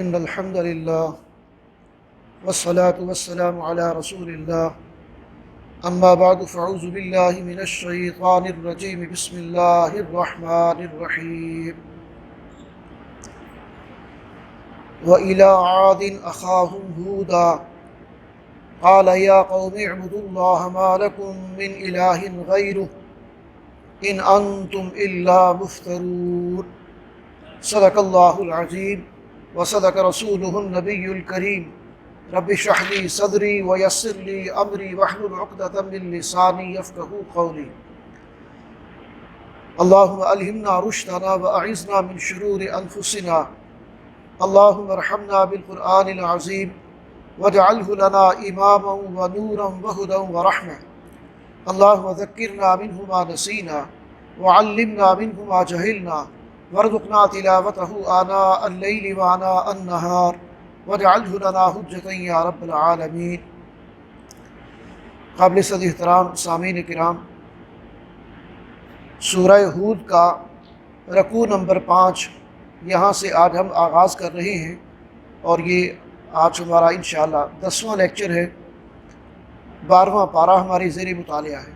إن الحمد لله والصلاة والسلام على رسول الله أما بعد فأعوذ بالله من الشيطان الرجيم بسم الله الرحمن الرحيم وإلى عاد أخاهم هودا قال يا قوم اعبدوا الله ما لكم من إله غيره إن أنتم إلا مفترون صدق الله العظيم وصدق رسوله النبي الكريم رب اشرح لي صدري ويسر لي امري واحلل عقدة من لساني يفقهوا قولي اللهم الهمنا رشدنا واعذنا من شرور انفسنا اللهم ارحمنا بالقرآن العظيم واجعله لنا اماما ونورا وهدى ورحمة اللهم ذكرنا منه ما نسينا وعلمنا منه ما جهلنا وارزقنا تلاوته آناء الليل وآناء النهار واجعله لنا حجة یا رب العالمین۔ قابل صد احترام سامعین کرام، سورہ ہود کا رکوع نمبر 5 یہاں سے آج ہم آغاز کر رہے ہیں، اور یہ آج ہمارا انشاءاللہ 10واں لیکچر ہے، 12واں پارہ ہماری زیر مطالعہ ہے۔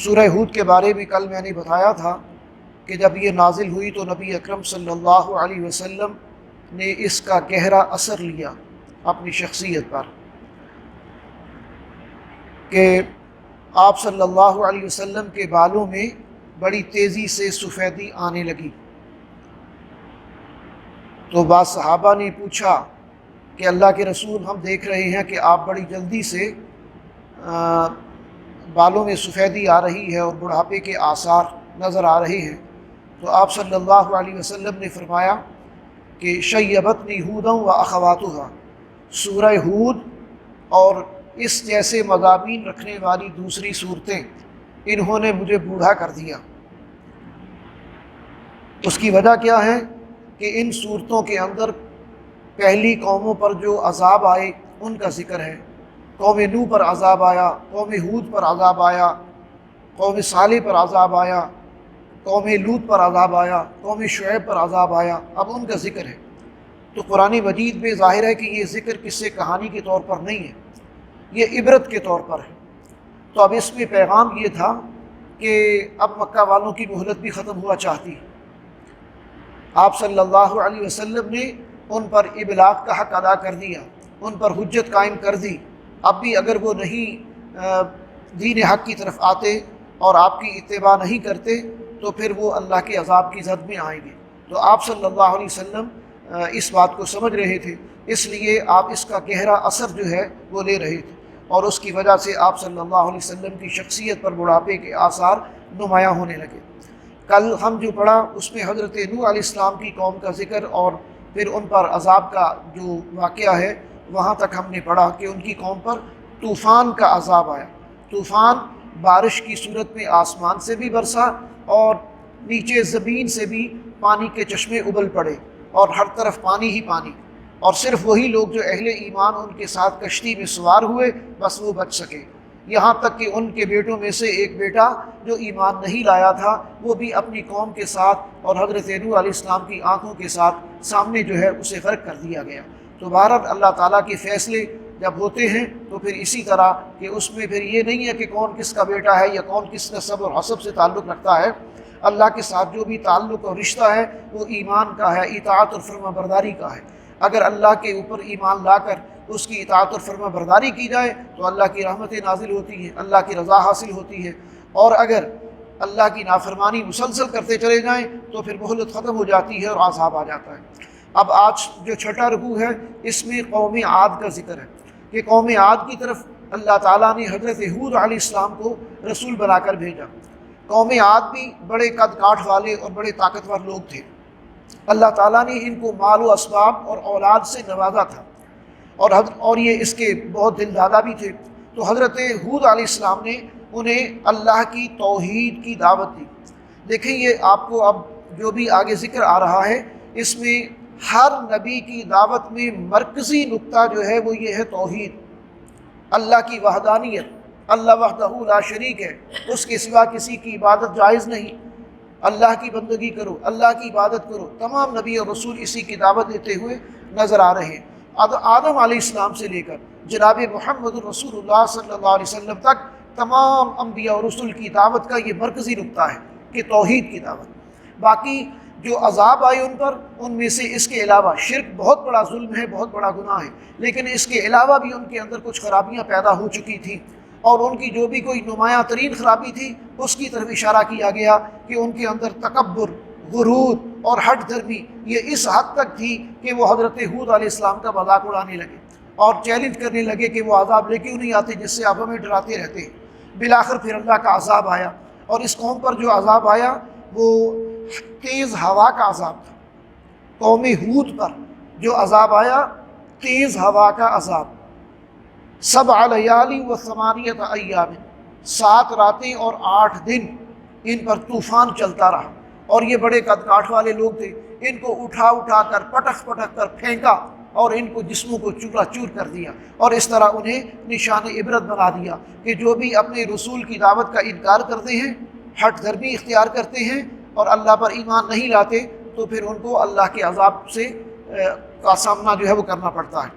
سورہ ہود کے بارے میں کل میں نے بتایا تھا کہ جب یہ نازل ہوئی تو نبی اکرم صلی اللہ علیہ وسلم نے اس کا گہرا اثر لیا اپنی شخصیت پر، کہ آپ صلی اللہ علیہ وسلم کے بالوں میں بڑی تیزی سے سفیدی آنے لگی۔ تو بعض صحابہ نے پوچھا کہ اللہ کے رسول، ہم دیکھ رہے ہیں کہ آپ بڑی جلدی سے بالوں میں سفیدی آ رہی ہے اور بڑھاپے کے آثار نظر آ رہے ہیں۔ تو آپ صلی اللہ علیہ وسلم نے فرمایا کہ شیبتنی ہودا و اخواتها، سورہ ہود اور اس جیسے مضامین رکھنے والی دوسری صورتیں انہوں نے مجھے بوڑھا کر دیا۔ اس کی وجہ کیا ہے کہ ان صورتوں کے اندر پہلی قوموں پر جو عذاب آئے ان کا ذکر ہے۔ قوم نوح پر عذاب آیا، قوم ہود پر عذاب آیا، قوم صالح پر عذاب آیا، قوم لوط پر عذاب آیا، قوم شعیب پر عذاب آیا، اب ان کا ذکر ہے۔ تو قرآن مجید میں ظاہر ہے کہ یہ ذکر قصے کہانی کے طور پر نہیں ہے، یہ عبرت کے طور پر ہے۔ تو اب اس میں پیغام یہ تھا کہ اب مکہ والوں کی مہلت بھی ختم ہوا چاہتی ہے۔ آپ صلی اللہ علیہ وسلم نے ان پر ابلاغ کا حق ادا کر دیا، ان پر حجت قائم کر دی۔ اب بھی اگر وہ نہیں دین حق کی طرف آتے اور آپ کی اتباع نہیں کرتے تو پھر وہ اللہ کے عذاب کی زد میں آئیں گے۔ تو آپ صلی اللہ علیہ وسلم اس بات کو سمجھ رہے تھے، اس لیے آپ اس کا گہرا اثر جو ہے وہ لے رہے تھے، اور اس کی وجہ سے آپ صلی اللہ علیہ وسلم کی شخصیت پر بڑھاپے کے آثار نمایاں ہونے لگے۔ کل ہم جو پڑھا اس میں حضرت نوح علیہ السلام کی قوم کا ذکر اور پھر ان پر عذاب کا جو واقعہ ہے وہاں تک ہم نے پڑھا کہ ان کی قوم پر طوفان کا عذاب آیا۔ طوفان بارش کی صورت میں آسمان سے بھی برسا اور نیچے زمین سے بھی پانی کے چشمے ابل پڑے، اور ہر طرف پانی ہی پانی، اور صرف وہی لوگ جو اہل ایمان ان کے ساتھ کشتی میں سوار ہوئے بس وہ بچ سکے، یہاں تک کہ ان کے بیٹوں میں سے ایک بیٹا جو ایمان نہیں لایا تھا وہ بھی اپنی قوم کے ساتھ اور حضرت نوح علیہ السلام کی آنکھوں کے ساتھ سامنے جو ہے اسے غرق کر دیا گیا۔ تو بہرحال اللہ تعالیٰ کے فیصلے جب ہوتے ہیں تو پھر اسی طرح کہ اس میں پھر یہ نہیں ہے کہ کون کس کا بیٹا ہے یا کون کس نسب اور حسب سے تعلق رکھتا ہے۔ اللہ کے ساتھ جو بھی تعلق اور رشتہ ہے وہ ایمان کا ہے، اطاعت اور فرما برداری کا ہے۔ اگر اللہ کے اوپر ایمان لا کر اس کی اطاعت اور فرما برداری کی جائے تو اللہ کی رحمتیں نازل ہوتی ہیں، اللہ کی رضا حاصل ہوتی ہے، اور اگر اللہ کی نافرمانی مسلسل کرتے چلے جائیں تو پھر مہلت ختم ہو جاتی ہے اور عذاب آ جاتا ہے۔ اب آج جو چھٹا رکوع ہے اس میں قوم عاد کا ذکر ہے کہ قوم عاد کی طرف اللہ تعالیٰ نے حضرت ہود علیہ السلام کو رسول بنا کر بھیجا۔ قوم عاد بھی بڑے قد کاٹھ والے اور بڑے طاقتور لوگ تھے، اللہ تعالیٰ نے ان کو مال و اسباب اور اولاد سے نوازا تھا، اور یہ اس کے بہت دل دادا بھی تھے۔ تو حضرت ہود علیہ السلام نے انہیں اللہ کی توحید کی دعوت دی۔ دیکھیں یہ آپ کو اب جو بھی آگے ذکر آ رہا ہے اس میں ہر نبی کی دعوت میں مرکزی نقطہ جو ہے وہ یہ ہے توحید، اللہ کی وحدانیت، اللہ وحدہ لا شریک ہے، اس کے سوا کسی کی عبادت جائز نہیں، اللہ کی بندگی کرو، اللہ کی عبادت کرو۔ تمام نبی اور رسول اسی کی دعوت دیتے ہوئے نظر آ رہے ہیں، آدم علیہ السلام سے لے کر جناب محمد رسول اللہ صلی اللہ علیہ وسلم تک تمام انبیاء اور رسول کی دعوت کا یہ مرکزی نقطہ ہے کہ توحید کی دعوت۔ باقی جو عذاب آئے ان پر، ان میں سے اس کے علاوہ شرک بہت بڑا ظلم ہے، بہت بڑا گناہ ہے، لیکن اس کے علاوہ بھی ان کے اندر کچھ خرابیاں پیدا ہو چکی تھیں، اور ان کی جو بھی کوئی نمایاں ترین خرابی تھی اس کی طرف اشارہ کیا گیا کہ ان کے اندر تکبر، غرور اور ہٹ دھرمی یہ اس حد تک تھی کہ وہ حضرت ہود علیہ السلام کا مذاق اڑانے لگے اور چیلنج کرنے لگے کہ وہ عذاب لے کیوں نہیں آتے جس سے آپ ہمیں ڈراتے رہتے ہیں۔ بالآخر پھر اللہ کا عذاب آیا، اور اس قوم پر جو عذاب آیا وہ تیز ہوا کا عذاب تھا۔ قوم ہود پر جو عذاب آیا تیز ہوا کا عذاب، 7 لیال و 8 ایام، 7 راتیں اور 8 دن ان پر طوفان چلتا رہا، اور یہ بڑے قد کاٹ والے لوگ تھے، ان کو اٹھا اٹھا کر پٹک پٹک کر پھینکا اور ان کو جسموں کو چورا چور کر دیا، اور اس طرح انہیں نشان عبرت بنا دیا کہ جو بھی اپنے رسول کی دعوت کا انکار کرتے ہیں، ہٹ دھرمی اختیار کرتے ہیں اور اللہ پر ایمان نہیں لاتے، تو پھر ان کو اللہ کے عذاب سے کا سامنا جو ہے وہ کرنا پڑتا ہے۔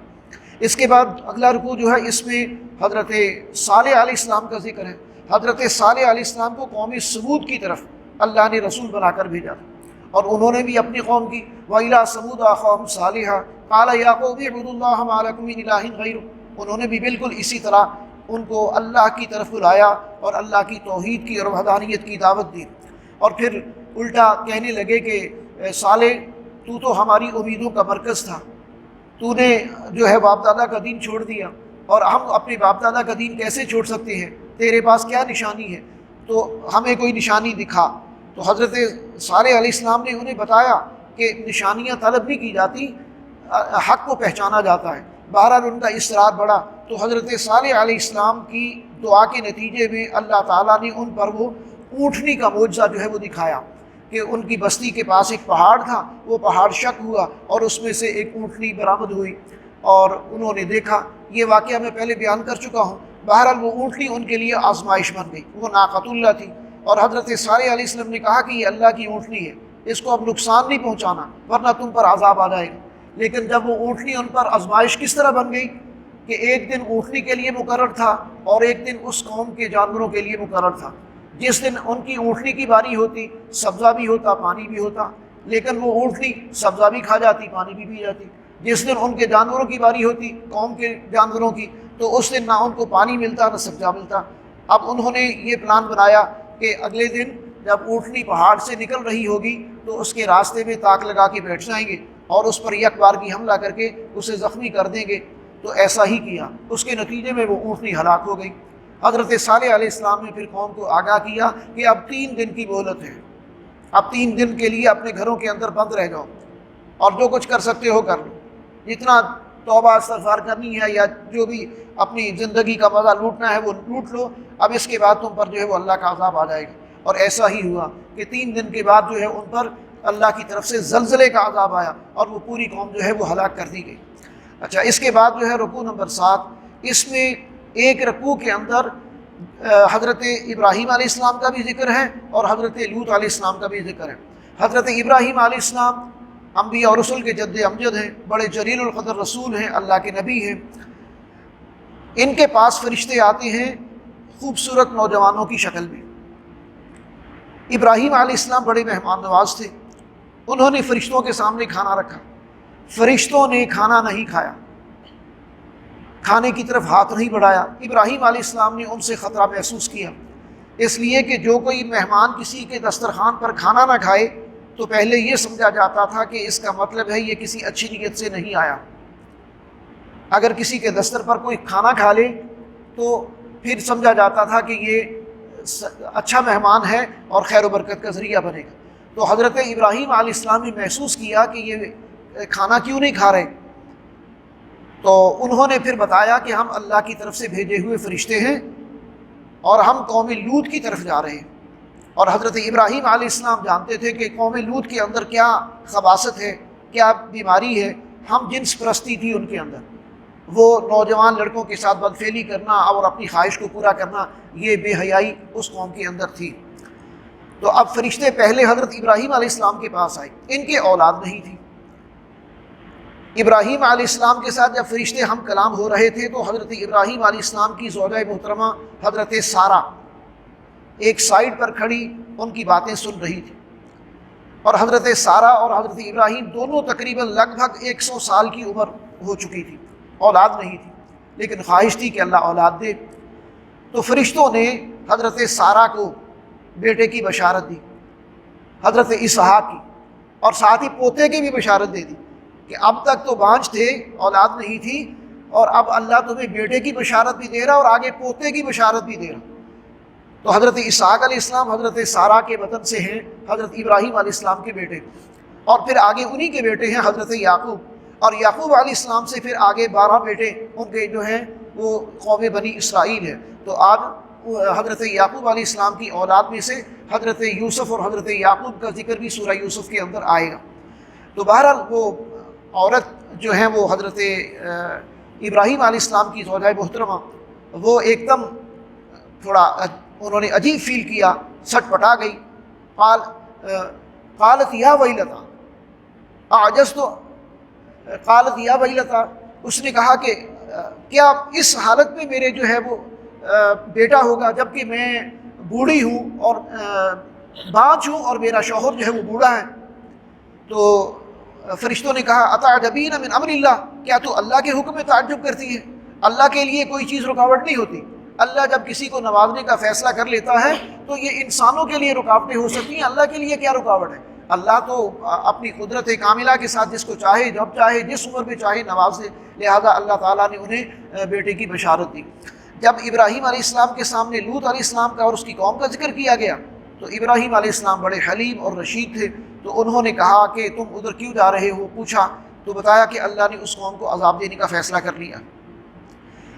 اس کے بعد اگلا رکوع جو ہے اس میں حضرت صالح علیہ السلام کا ذکر ہے۔ حضرت صالح علیہ السلام کو قوم سمود کی طرف اللہ نے رسول بنا کر بھیجا، اور انہوں نے بھی اپنی قوم کی وَإِلَىٰ ثَمُودَ أَخَاهُمْ صَالِحًا قَالَ يَا قَوْمِ اعْبُدُوا اللَّهَ مَا لَكُم مِّنْ إِلَٰهٍ غَيْرُهُ، انہوں نے بھی بالکل اسی طرح ان کو اللہ کی طرف بلایا اور اللہ کی توحید کی اور وحدانیت کی دعوت دی، اور پھر الٹا کہنے لگے کہ صالح تو تو ہماری امیدوں کا مرکز تھا، تو نے جو ہے باپ دادا کا دین چھوڑ دیا، اور ہم اپنے باپ دادا کا دین کیسے چھوڑ سکتے ہیں، تیرے پاس کیا نشانی ہے، تو ہمیں کوئی نشانی دکھا۔ تو حضرت صالح علیہ السلام نے انہیں بتایا کہ نشانیاں طلب نہیں کی جاتی، حق کو پہچانا جاتا ہے۔ بہرحال ان کا اصرار بڑھا، تو حضرت صالح علیہ السلام کی دعا کے نتیجے میں اللہ تعالیٰ نے ان پر وہ اونٹنی کا معجزہ جو ہے وہ دکھایا کہ ان کی بستی کے پاس ایک پہاڑ تھا، وہ پہاڑ شق ہوا اور اس میں سے ایک اونٹنی برآمد ہوئی، اور انہوں نے دیکھا۔ یہ واقعہ میں پہلے بیان کر چکا ہوں۔ بہرحال وہ اونٹنی ان کے لیے آزمائش بن گئی، وہ ناقۃ اللہ تھی، اور حضرت صالح علیہ السلام نے کہا کہ یہ اللہ کی اونٹنی ہے، اس کو اب نقصان نہیں پہنچانا ورنہ تم پر عذاب آ جائے گا۔ لیکن جب وہ اونٹنی ان پر آزمائش کس طرح بن گئی کہ ایک دن اونٹنی کے لیے مقرر تھا اور ایک دن اس قوم کے جانوروں کے لیے مقرر تھا۔ جس دن ان کی اونٹنی کی باری ہوتی، سبزہ بھی ہوتا، پانی بھی ہوتا، لیکن وہ اونٹنی سبزہ بھی کھا جاتی، پانی بھی پی جاتی۔ جس دن ان کے جانوروں کی باری ہوتی، قوم کے جانوروں کی، تو اس دن نہ ان کو پانی ملتا نہ سبزہ ملتا۔ اب انہوں نے یہ پلان بنایا کہ اگلے دن جب اونٹنی پہاڑ سے نکل رہی ہوگی تو اس کے راستے میں تاک لگا کے بیٹھ جائیں گے اور اس پر یک بار کی حملہ کر کے اسے زخمی کر دیں گے۔ تو ایسا ہی کیا، اس کے نتیجے میں وہ اونٹنی ہلاک ہو گئی۔ حضرت صالح علیہ السلام نے پھر قوم کو آگاہ کیا کہ اب 3 دن کی مہلت ہے، اب 3 دن کے لیے اپنے گھروں کے اندر بند رہ جاؤ اور جو کچھ کر سکتے ہو کر لو، جتنا توبہ استغفار کرنی ہے یا جو بھی اپنی زندگی کا مزہ لوٹنا ہے وہ لوٹ لو، اب اس کے بعد تم پر جو ہے وہ اللہ کا عذاب آ جائے گا۔ اور ایسا ہی ہوا کہ 3 دن کے بعد جو ہے ان پر اللہ کی طرف سے زلزلے کا عذاب آیا اور وہ پوری قوم جو ہے وہ ہلاک کر دی گئی۔ اچھا، اس کے بعد جو ہے رکوع نمبر 7، اس میں ایک رکوع کے اندر حضرت ابراہیم علیہ السلام کا بھی ذکر ہے اور حضرت لوط علیہ السلام کا بھی ذکر ہے۔ حضرت ابراہیم علیہ السلام انبیاء اور رسول کے جد امجد ہیں، بڑے جلیل القدر رسول ہیں، اللہ کے نبی ہیں۔ ان کے پاس فرشتے آتے ہیں خوبصورت نوجوانوں کی شکل میں۔ ابراہیم علیہ السلام بڑے مہمان نواز تھے، انہوں نے فرشتوں کے سامنے کھانا رکھا، فرشتوں نے کھانا نہیں کھایا، کھانے کی طرف ہاتھ نہیں بڑھایا۔ ابراہیم علیہ السلام نے ان سے خطرہ محسوس کیا، اس لیے کہ جو کوئی مہمان کسی کے دسترخوان پر کھانا نہ کھائے تو پہلے یہ سمجھا جاتا تھا کہ اس کا مطلب ہے یہ کسی اچھی نیت سے نہیں آیا۔ اگر کسی کے دستر پر کوئی کھانا کھا لے تو پھر سمجھا جاتا تھا کہ یہ اچھا مہمان ہے اور خیر و برکت کا ذریعہ بنے گا۔ تو حضرت ابراہیم علیہ السلام نے محسوس کیا کہ یہ کھانا کیوں نہیں کھا رہے، تو انہوں نے پھر بتایا کہ ہم اللہ کی طرف سے بھیجے ہوئے فرشتے ہیں اور ہم قوم لوط کی طرف جا رہے ہیں۔ اور حضرت ابراہیم علیہ السلام جانتے تھے کہ قوم لوط کے اندر کیا خباثت ہے، کیا بیماری ہے، ہم جنس پرستی تھی ان کے اندر، وہ نوجوان لڑکوں کے ساتھ بدفعلی کرنا اور اپنی خواہش کو پورا کرنا، یہ بے حیائی اس قوم کے اندر تھی۔ تو اب فرشتے پہلے حضرت ابراہیم علیہ السلام کے پاس آئے، ان کے اولاد نہیں تھی۔ ابراہیم علیہ السلام کے ساتھ جب فرشتے ہم کلام ہو رہے تھے تو حضرت ابراہیم علیہ السلام کی زوجہ محترمہ حضرت سارہ ایک سائیڈ پر کھڑی ان کی باتیں سن رہی تھی، اور حضرت سارہ اور حضرت ابراہیم دونوں تقریباً لگ بھگ 100 سال کی عمر ہو چکی تھی، اولاد نہیں تھی، لیکن خواہش تھی کہ اللہ اولاد دے۔ تو فرشتوں نے حضرت سارہ کو بیٹے کی بشارت دی، حضرت اسحاق کی، اور ساتھ ہی پوتے کی بھی بشارت دے دی کہ اب تک تو بانجھ تھے، اولاد نہیں تھی، اور اب اللہ تمہیں بیٹے کی بشارت بھی دے رہا اور آگے پوتے کی بشارت بھی دے رہا۔ تو حضرت اسحاق علیہ السلام حضرت سارہ کے وطن سے ہیں، حضرت ابراہیم علیہ السلام کے بیٹے، اور پھر آگے انہی کے بیٹے ہیں حضرت یعقوب، اور یعقوب علیہ السلام سے پھر آگے 12 بیٹے ان کے جو ہیں وہ قوم بنی اسرائیل ہے۔ تو آج حضرت یعقوب علیہ السلام کی اولاد میں سے حضرت یوسف اور حضرت یعقوب کا ذکر بھی سورہ یوسف کے اندر آئے گا۔ تو بہرحال وہ عورت جو ہیں وہ حضرت ابراہیم علیہ السلام کی زوجہ محترمہ، وہ ایک دم تھوڑا انہوں نے عجیب فیل کیا، سٹ پٹا گئی۔ قالت یا ویلتا اعجزت، قالت یا ویلتا، اس نے کہا کہ کیا اس حالت میں میرے جو ہے وہ بیٹا ہوگا جبکہ میں بوڑھی ہوں اور بانجھ ہوں اور میرا شوہر جو ہے وہ بوڑھا ہے؟ تو فرشتوں نے کہا اتعجبین من امر اللہ، کیا تو اللہ کے حکم میں تعجب کرتی ہے؟ اللہ کے لیے کوئی چیز رکاوٹ نہیں ہوتی۔ اللہ جب کسی کو نوازنے کا فیصلہ کر لیتا ہے تو یہ انسانوں کے لیے رکاوٹیں ہو سکتی ہیں، اللہ کے لیے کیا رکاوٹ ہے؟ اللہ تو اپنی قدرت کاملہ کے ساتھ جس کو چاہے جب چاہے جس عمر میں چاہے نوازے، لہذا اللہ تعالیٰ نے انہیں بیٹے کی بشارت دی۔ جب ابراہیم علیہ السلام کے سامنے لوط علیہ السلام کا اور اس کی قوم کا ذکر کیا گیا تو ابراہیم علیہ السلام بڑے حلیم اور رشید تھے، تو انہوں نے کہا کہ تم ادھر کیوں جا رہے ہو؟ پوچھا تو بتایا کہ اللہ نے اس قوم کو عذاب دینے کا فیصلہ کر لیا،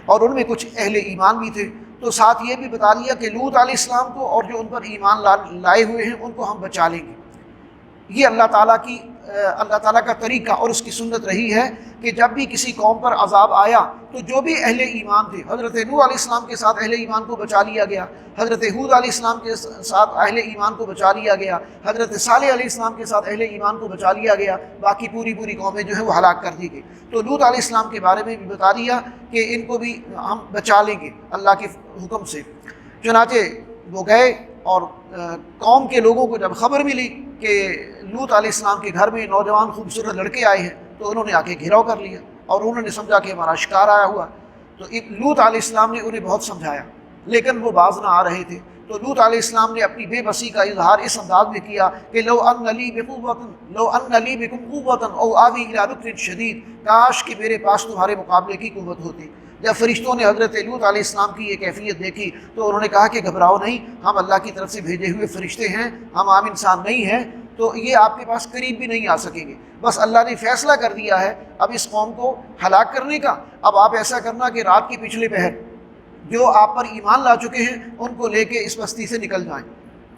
اور ان میں کچھ اہل ایمان بھی تھے۔ تو ساتھ یہ بھی بتا دیا کہ لوط علیہ السلام کو اور جو ان پر ایمان لائے ہوئے ہیں ان کو ہم بچا لیں گے۔ یہ اللہ تعالیٰ کا طریقہ اور اس کی سنت رہی ہے کہ جب بھی کسی قوم پر عذاب آیا تو جو بھی اہل ایمان تھے، حضرت نوح علیہ السلام کے ساتھ اہل ایمان کو بچا لیا گیا، حضرت ہود علیہ السلام کے ساتھ اہل ایمان کو بچا لیا گیا، حضرت صالح علیہ السلام کے ساتھ اہل ایمان کو بچا لیا گیا، باقی پوری قومیں جو ہیں وہ ہلاک کر دی گئی۔ تو لوط علیہ السلام کے بارے میں بھی بتا دیا کہ ان کو بھی ہم بچا لیں گے اللہ کے حکم سے۔ چنانچہ وہ گئے، اور قوم کے لوگوں کو جب خبر ملی کہ لوط علیہ السلام کے گھر میں نوجوان خوبصورت لڑکے آئے ہیں تو انہوں نے آ کے گھیراؤ کر لیا، اور انہوں نے سمجھا کہ ہمارا شکار آیا ہوا۔ تو لوط علیہ السلام نے انہیں بہت سمجھایا لیکن وہ باز نہ آ رہے تھے۔ تو لوط علیہ السلام نے اپنی بے بسی کا اظہار اس انداز میں کیا کہ لو ان لی بکم قوۃ او آوی الی رکن شدید، کاش کہ میرے پاس تمہارے مقابلے کی قوت ہوتی۔ جب فرشتوں نے حضرت لوط علیہ السلام کی یہ کیفیت دیکھی تو انہوں نے کہا کہ گھبراؤ نہیں، ہم اللہ کی طرف سے بھیجے ہوئے فرشتے ہیں، ہم عام انسان نہیں ہیں، تو یہ آپ کے پاس قریب بھی نہیں آ سکیں گے۔ بس اللہ نے فیصلہ کر دیا ہے اب اس قوم کو ہلاک کرنے کا۔ اب آپ ایسا کرنا کہ رات کے پچھلے پہر جو آپ پر ایمان لا چکے ہیں ان کو لے کے اس بستی سے نکل جائیں۔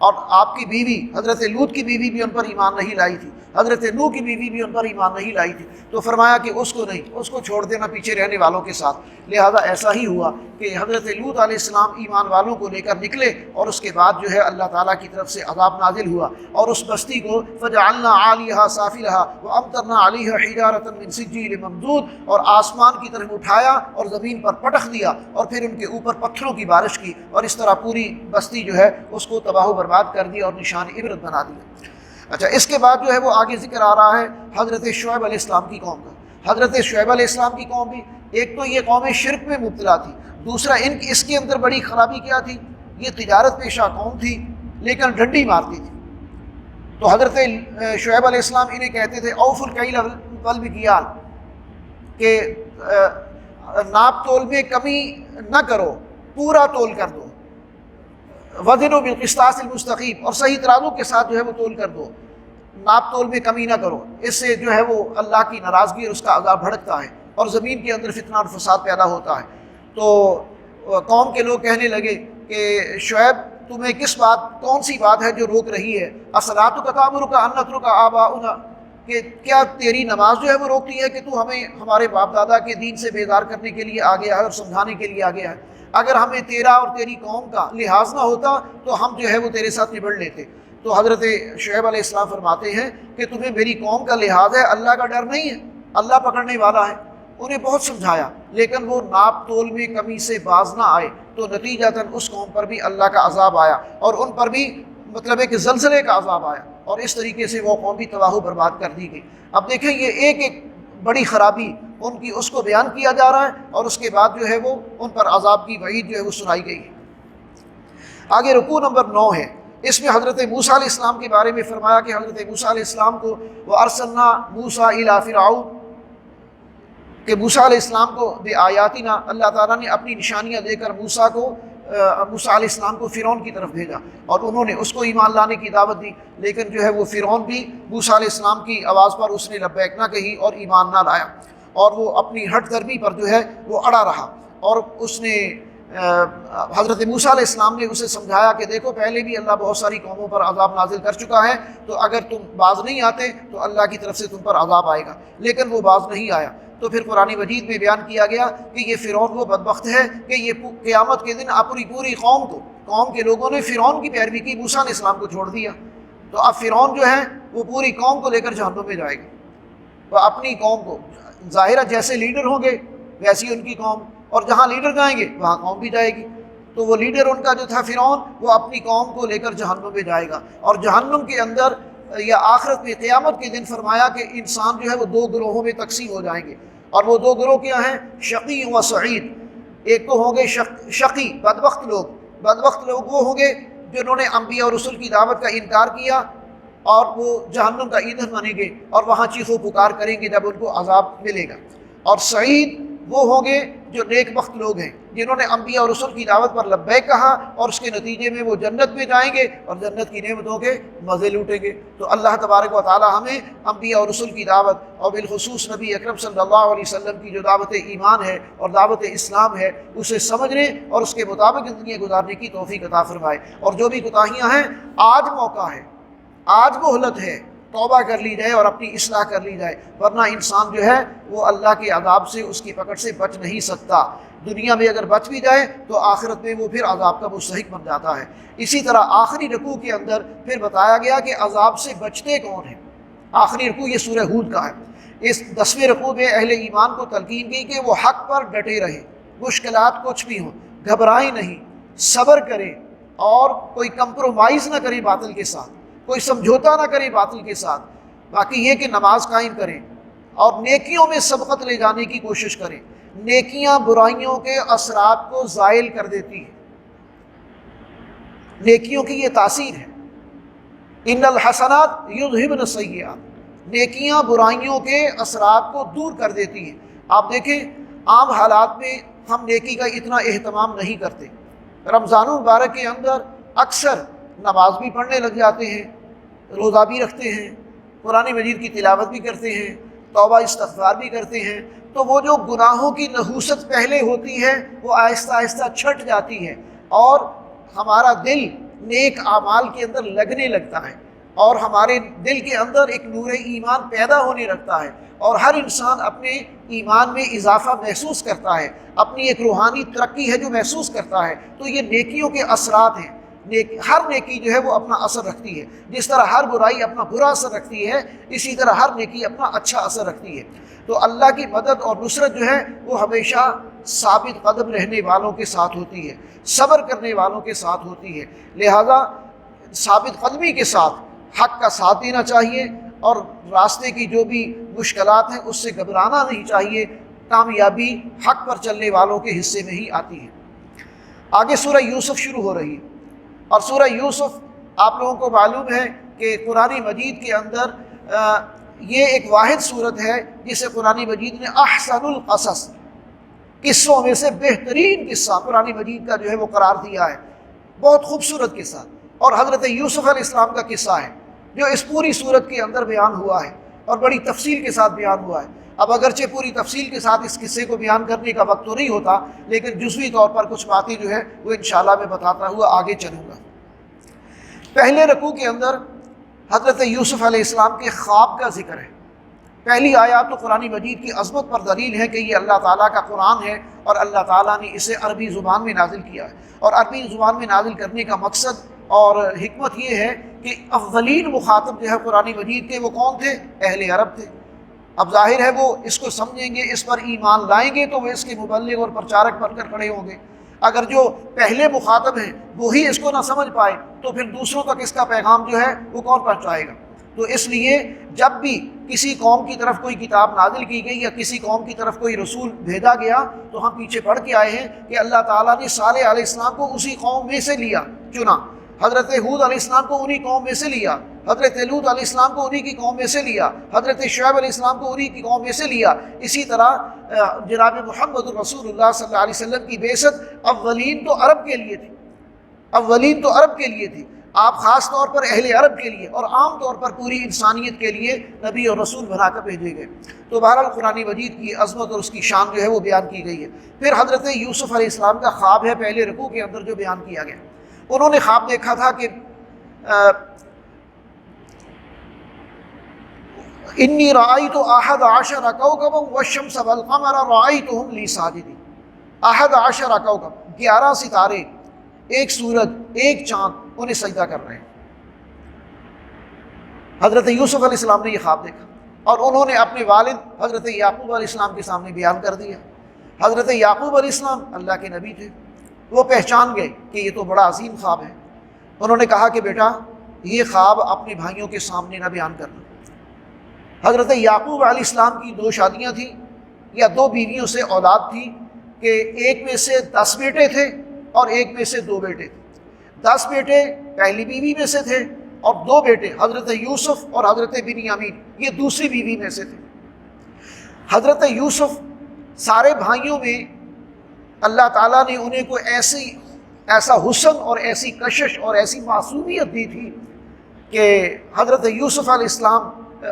اور آپ کی بیوی حضرت لوط کی بیوی بھی ان پر ایمان نہیں لائی تھی، حضرت نوح کی بیوی بھی ان پر ایمان نہیں لائی تھی، تو فرمایا کہ اس کو نہیں، اس کو چھوڑ دینا پیچھے رہنے والوں کے ساتھ۔ لہذا ایسا ہی ہوا کہ حضرت لوط علیہ السلام ایمان والوں کو لے کر نکلے، اور اس کے بعد جو ہے اللہ تعالیٰ کی طرف سے عذاب نازل ہوا، اور اس بستی کو فجعلنا عالیہا سافلہا وامطرنا علیہا حجارۃ من سجیل ممدود، اور آسمان کی طرف اٹھایا اور زمین پر پٹخ دیا، اور پھر ان کے اوپر پتھروں کی بارش کی، اور اس طرح پوری بستی جو ہے اس کو تباہ و برباد کر دیا اور نشان عبرت بنا دیا۔ اچھا، اس کے بعد جو ہے وہ آگے ذکر آ رہا ہے حضرت شعیب علیہ السلام کی قوم کا۔ حضرت شعیب علیہ السلام کی قوم بھی، ایک تو یہ قوم شرک میں مبتلا تھی، دوسرا اس کے اندر بڑی خرابی کیا تھی، یہ تجارت پیشہ قوم تھی لیکن ڈنڈی مارتی تھی۔ تو حضرت شعیب علیہ السلام انہیں کہتے تھے اوف الکیل والمکیال، کہ ناپ تول میں کمی نہ کرو، پورا تول کر دو، وزنوا بالقسطاس المستقیم، اور صحیح ترازو کے ساتھ جو ہے وہ تول کر دو، ناپ تول میں کمی نہ کرو، اس سے جو ہے وہ اللہ کی ناراضگی اور اس کا عذاب بھڑکتا ہے اور زمین کے اندر فتنہ اور فساد پیدا ہوتا ہے۔ تو قوم کے لوگ کہنے لگے کہ شعیب تمہیں کون سی بات ہے جو روک رہی ہے؟ اصلاتک تأمرک ان نترک آباؤنا، کہ کیا تیری نماز جو ہے وہ روکتی ہے کہ تو ہمیں ہمارے باپ دادا کے دین سے بیدار کرنے کے لیے آ گیا ہے اور سمجھانے کے لیے آ گیا ہے؟ اگر ہمیں تیرا اور تیری قوم کا لحاظ نہ ہوتا تو ہم جو ہے وہ تیرے ساتھ نبڑ لیتے۔ تو حضرت شعیب علیہ السلام فرماتے ہیں کہ تمہیں میری قوم کا لحاظ ہے، اللہ کا ڈر نہیں ہے، اللہ پکڑنے والا ہے۔ انہیں بہت سمجھایا لیکن وہ ناپ تول میں کمی سے باز نہ آئے، تو نتیجتاً اس قوم پر بھی اللہ کا عذاب آیا اور ان پر بھی مطلب ہے کہ زلزلے کا عذاب آیا، اور اس طریقے سے وہ قوم بھی تباہ و برباد کر دی گئی۔ اب دیکھیں یہ ایک ایک بڑی خرابی ان کی اس کو بیان کیا جا رہا ہے، اور اس کے بعد جو ہے وہ ان پر عذاب کی وعید جو ہے وہ سنائی گئی ہے۔ آگے رکوع نمبر 9 ہے، اس میں حضرت موسیٰ علیہ السلام کے بارے میں فرمایا کہ حضرت موسیٰ علیہ السلام کو وَأَرْسَلْنَا مُوسَىٰ إِلَىٰ فِرْعَوْنَ، کہ موسیٰ علیہ السلام کو بِآیاتِنَا، اللہ تعالیٰ نے اپنی نشانیاں دے کر موسیٰ علیہ السلام کو فرعون کی طرف بھیجا، اور انہوں نے اس کو ایمان لانے کی دعوت دی، لیکن جو ہے وہ فرعون بھی موسیٰ علیہ السلام کی آواز پر اس نے لبیک نہ کہی اور ایمان نہ لایا، اور وہ اپنی ہٹ درمی پر جو ہے وہ اڑا رہا۔ اور اس نے حضرت موسیٰ علیہ السلام نے اسے سمجھایا کہ دیکھو پہلے بھی اللہ بہت ساری قوموں پر عذاب نازل کر چکا ہے، تو اگر تم باز نہیں آتے تو اللہ کی طرف سے تم پر عذاب آئے گا، لیکن وہ باز نہیں آیا۔ تو پھر قرآن مجید میں بیان کیا گیا کہ یہ فرعون وہ بدبخت ہے کہ یہ قیامت کے دن اپنی پوری قوم کے لوگوں نے فرعون کی پیروی کی، موسیٰ علیہ السلام کو چھوڑ دیا، تو اب فرعون جو ہے وہ پوری قوم کو لے کر جہنم میں جائے گا۔ وہ اپنی قوم کو ظاہرہ جیسے لیڈر ہوں گے ویسی ان کی قوم، اور جہاں لیڈر جائیں گے وہاں قوم بھی جائے گی۔ تو وہ لیڈر ان کا جو تھا فرعون، وہ اپنی قوم کو لے کر جہنم میں جائے گا، اور جہنم کے اندر یا آخرت میں قیامت کے دن فرمایا کہ انسان جو ہے وہ 2 گروہوں میں تقسیم ہو جائیں گے، اور وہ 2 گروہ کیا ہیں؟ شقی و سعید۔ ایک تو ہوں گے شقی بدبخت لوگ وہ ہوں گے جنہوں نے انبیاء اور رسل کی دعوت کا انکار کیا، اور وہ جہنم کا ایندھن بنیں گے اور وہاں چیخ و پکار کریں گے جب ان کو عذاب ملے گا۔ اور سعید وہ ہوں گے جو نیک بخت لوگ ہیں جنہوں نے انبیاء اور رسل کی دعوت پر لبیک کہا، اور اس کے نتیجے میں وہ جنت میں جائیں گے اور جنت کی نعمتوں کے مزے لوٹیں گے۔ تو اللہ تبارک و تعالی ہمیں انبیاء اور رسل کی دعوت، اور بالخصوص نبی اکرم صلی اللہ علیہ وسلم کی جو دعوت ایمان ہے اور دعوت اسلام ہے اسے سمجھنے اور اس کے مطابق زندگی گزارنے کی توفیق عطا فرمائے، اور جو بھی کوتاہیاں ہیں آج موقع ہے، آج مہلت ہے، توبہ کر لی جائے اور اپنی اصلاح کر لی جائے، ورنہ انسان جو ہے وہ اللہ کے عذاب سے، اس کی پکڑ سے بچ نہیں سکتا۔ دنیا میں اگر بچ بھی جائے تو آخرت میں وہ پھر عذاب کا مستحق بن جاتا ہے۔ اسی طرح آخری رکوع کے اندر پھر بتایا گیا کہ عذاب سے بچتے کون ہیں۔ آخری رکوع یہ سورہ ہود کا ہے۔ اس 10ویں رکوع میں اہل ایمان کو تلقین کی کہ وہ حق پر ڈٹے رہیں، مشکلات کچھ بھی ہوں گھبرائیں نہیں، صبر کریں، اور کوئی کمپرومائز نہ کریں باطل کے ساتھ، کوئی سمجھوتا نہ کرے باطل کے ساتھ۔ باقی یہ کہ نماز قائم کریں اور نیکیوں میں سبقت لے جانے کی کوشش کریں۔ نیکیاں برائیوں کے اثرات کو زائل کر دیتی ہیں، نیکیوں کی یہ تاثیر ہے۔ ان الحسنات یذہبن السیئات، نیکیاں برائیوں کے اثرات کو دور کر دیتی ہیں۔ آپ دیکھیں عام حالات میں ہم نیکی کا اتنا اہتمام نہیں کرتے۔ رمضان المبارک کے اندر اکثر نماز بھی پڑھنے لگ جاتے ہیں، روزہ بھی رکھتے ہیں، قرآن مجید کی تلاوت بھی کرتے ہیں، توبہ استغفار بھی کرتے ہیں، تو وہ جو گناہوں کی نحوست پہلے ہوتی ہے وہ آہستہ آہستہ چھٹ جاتی ہے، اور ہمارا دل نیک اعمال کے اندر لگنے لگتا ہے، اور ہمارے دل کے اندر ایک نور ایمان پیدا ہونے لگتا ہے، اور ہر انسان اپنے ایمان میں اضافہ محسوس کرتا ہے، اپنی ایک روحانی ترقی ہے جو محسوس کرتا ہے۔ تو یہ نیکیوں کے اثرات ہیں۔ ہر نیکی جو ہے وہ اپنا اثر رکھتی ہے، جس طرح ہر برائی اپنا برا اثر رکھتی ہے، اسی طرح ہر نیکی اپنا اچھا اثر رکھتی ہے۔ تو اللہ کی مدد اور نصرت جو ہے وہ ہمیشہ ثابت قدم رہنے والوں کے ساتھ ہوتی ہے، صبر کرنے والوں کے ساتھ ہوتی ہے۔ لہذا ثابت قدمی کے ساتھ حق کا ساتھ دینا چاہیے، اور راستے کی جو بھی مشکلات ہیں اس سے گھبرانا نہیں چاہیے۔ کامیابی حق پر چلنے والوں کے حصے میں ہی آتی ہے۔ آگے سورہ یوسف شروع ہو رہی ہے، اور سورہ یوسف آپ لوگوں کو معلوم ہے کہ قرآن مجید کے اندر یہ ایک واحد صورت ہے جسے قرآن مجید نے احسن القصص، قصوں میں سے بہترین قصہ قرآن مجید کا جو ہے وہ قرار دیا ہے، بہت خوبصورت قصہ، اور حضرت یوسف علیہ السلام کا قصہ ہے جو اس پوری صورت کے اندر بیان ہوا ہے، اور بڑی تفصیل کے ساتھ بیان ہوا ہے۔ اب اگرچہ پوری تفصیل کے ساتھ اس قصے کو بیان کرنے کا وقت تو نہیں ہوتا، لیکن جزوی طور پر کچھ باتیں جو ہے وہ انشاءاللہ میں بتاتا ہوا آگے چلوں گا۔ پہلے رکوع کے اندر حضرت یوسف علیہ السلام کے خواب کا ذکر ہے۔ پہلی آیات تو قرآن مجید کی عظمت پر دلیل ہے کہ یہ اللہ تعالیٰ کا قرآن ہے اور اللہ تعالیٰ نے اسے عربی زبان میں نازل کیا ہے، اور عربی زبان میں نازل کرنے کا مقصد اور حکمت یہ ہے کہ اولین مخاطب جو ہے قرآن مجید کے وہ کون تھے؟ اہل عرب تھے۔ اب ظاہر ہے وہ اس کو سمجھیں گے، اس پر ایمان لائیں گے تو وہ اس کے مبلغ اور پرچارک بن کر کھڑے ہوں گے۔ اگر جو پہلے مخاطب ہیں وہی اس کو نہ سمجھ پائے تو پھر دوسروں تک اس کا پیغام جو ہے وہ کون پہنچائے گا؟ تو اس لیے جب بھی کسی قوم کی طرف کوئی کتاب نازل کی گئی یا کسی قوم کی طرف کوئی رسول بھیجا گیا تو ہم پیچھے پڑھ کے آئے ہیں کہ اللہ تعالیٰ نے صالح علیہ السلام کو اسی قوم میں سے لیا، چنا، حضرت ہود علیہ السلام کو انہی قوم میں سے لیا، حضرت لوط علیہ السلام کو انہی کی قوم میں سے لیا، حضرت شعیب علیہ السلام کو انہی کی قوم میں سے لیا۔ اسی طرح جناب محمد رسول اللہ صلی اللہ علیہ وسلم کی بعثت اولین تو عرب کے لیے تھی، اولین تو عرب کے لیے تھی، آپ خاص طور پر اہل عرب کے لیے اور عام طور پر پوری انسانیت کے لیے نبی اور رسول بنا کر بھیجے گئے۔ تو بہرحال قرآن مجید کی عظمت اور اس کی شان جو ہے وہ بیان کی گئی ہے۔ پھر حضرت یوسف علیہ السلام کا خواب ہے پہلے رکوع کے اندر جو بیان کیا گیا۔ انہوں نے خواب دیکھا تھا کہ انی رأیت احد عشر کوکبا والشمس والقمر رأیتهم لی ساجدین۔ احد عشر کوکب، 11 ستارے، ایک سورج، ایک چاند انہیں سجدہ کر رہے ہیں۔ حضرت یوسف علیہ السلام نے یہ خواب دیکھا اور انہوں نے اپنے والد حضرت یعقوب علیہ السلام کے سامنے بیان کر دیا۔ حضرت یعقوب علیہ السلام اللہ کے نبی تھے، وہ پہچان گئے کہ یہ تو بڑا عظیم خواب ہے۔ انہوں نے کہا کہ بیٹا یہ خواب اپنے بھائیوں کے سامنے نہ بیان کرنا۔ حضرت یعقوب علیہ السلام کی 2 شادیاں تھیں یا 2 بیویوں سے اولاد تھی کہ ایک میں سے 10 بیٹے تھے اور ایک میں سے 2 بیٹے تھے۔ 10 بیٹے پہلی بیوی میں سے تھے اور 2 بیٹے حضرت یوسف اور حضرت بنیامین یہ دوسری بیوی میں سے تھے۔ حضرت یوسف سارے بھائیوں میں اللہ تعالیٰ نے انہیں کو ایسا حسن اور ایسی کشش اور ایسی معصومیت دی تھی کہ حضرت یوسف علیہ السلام،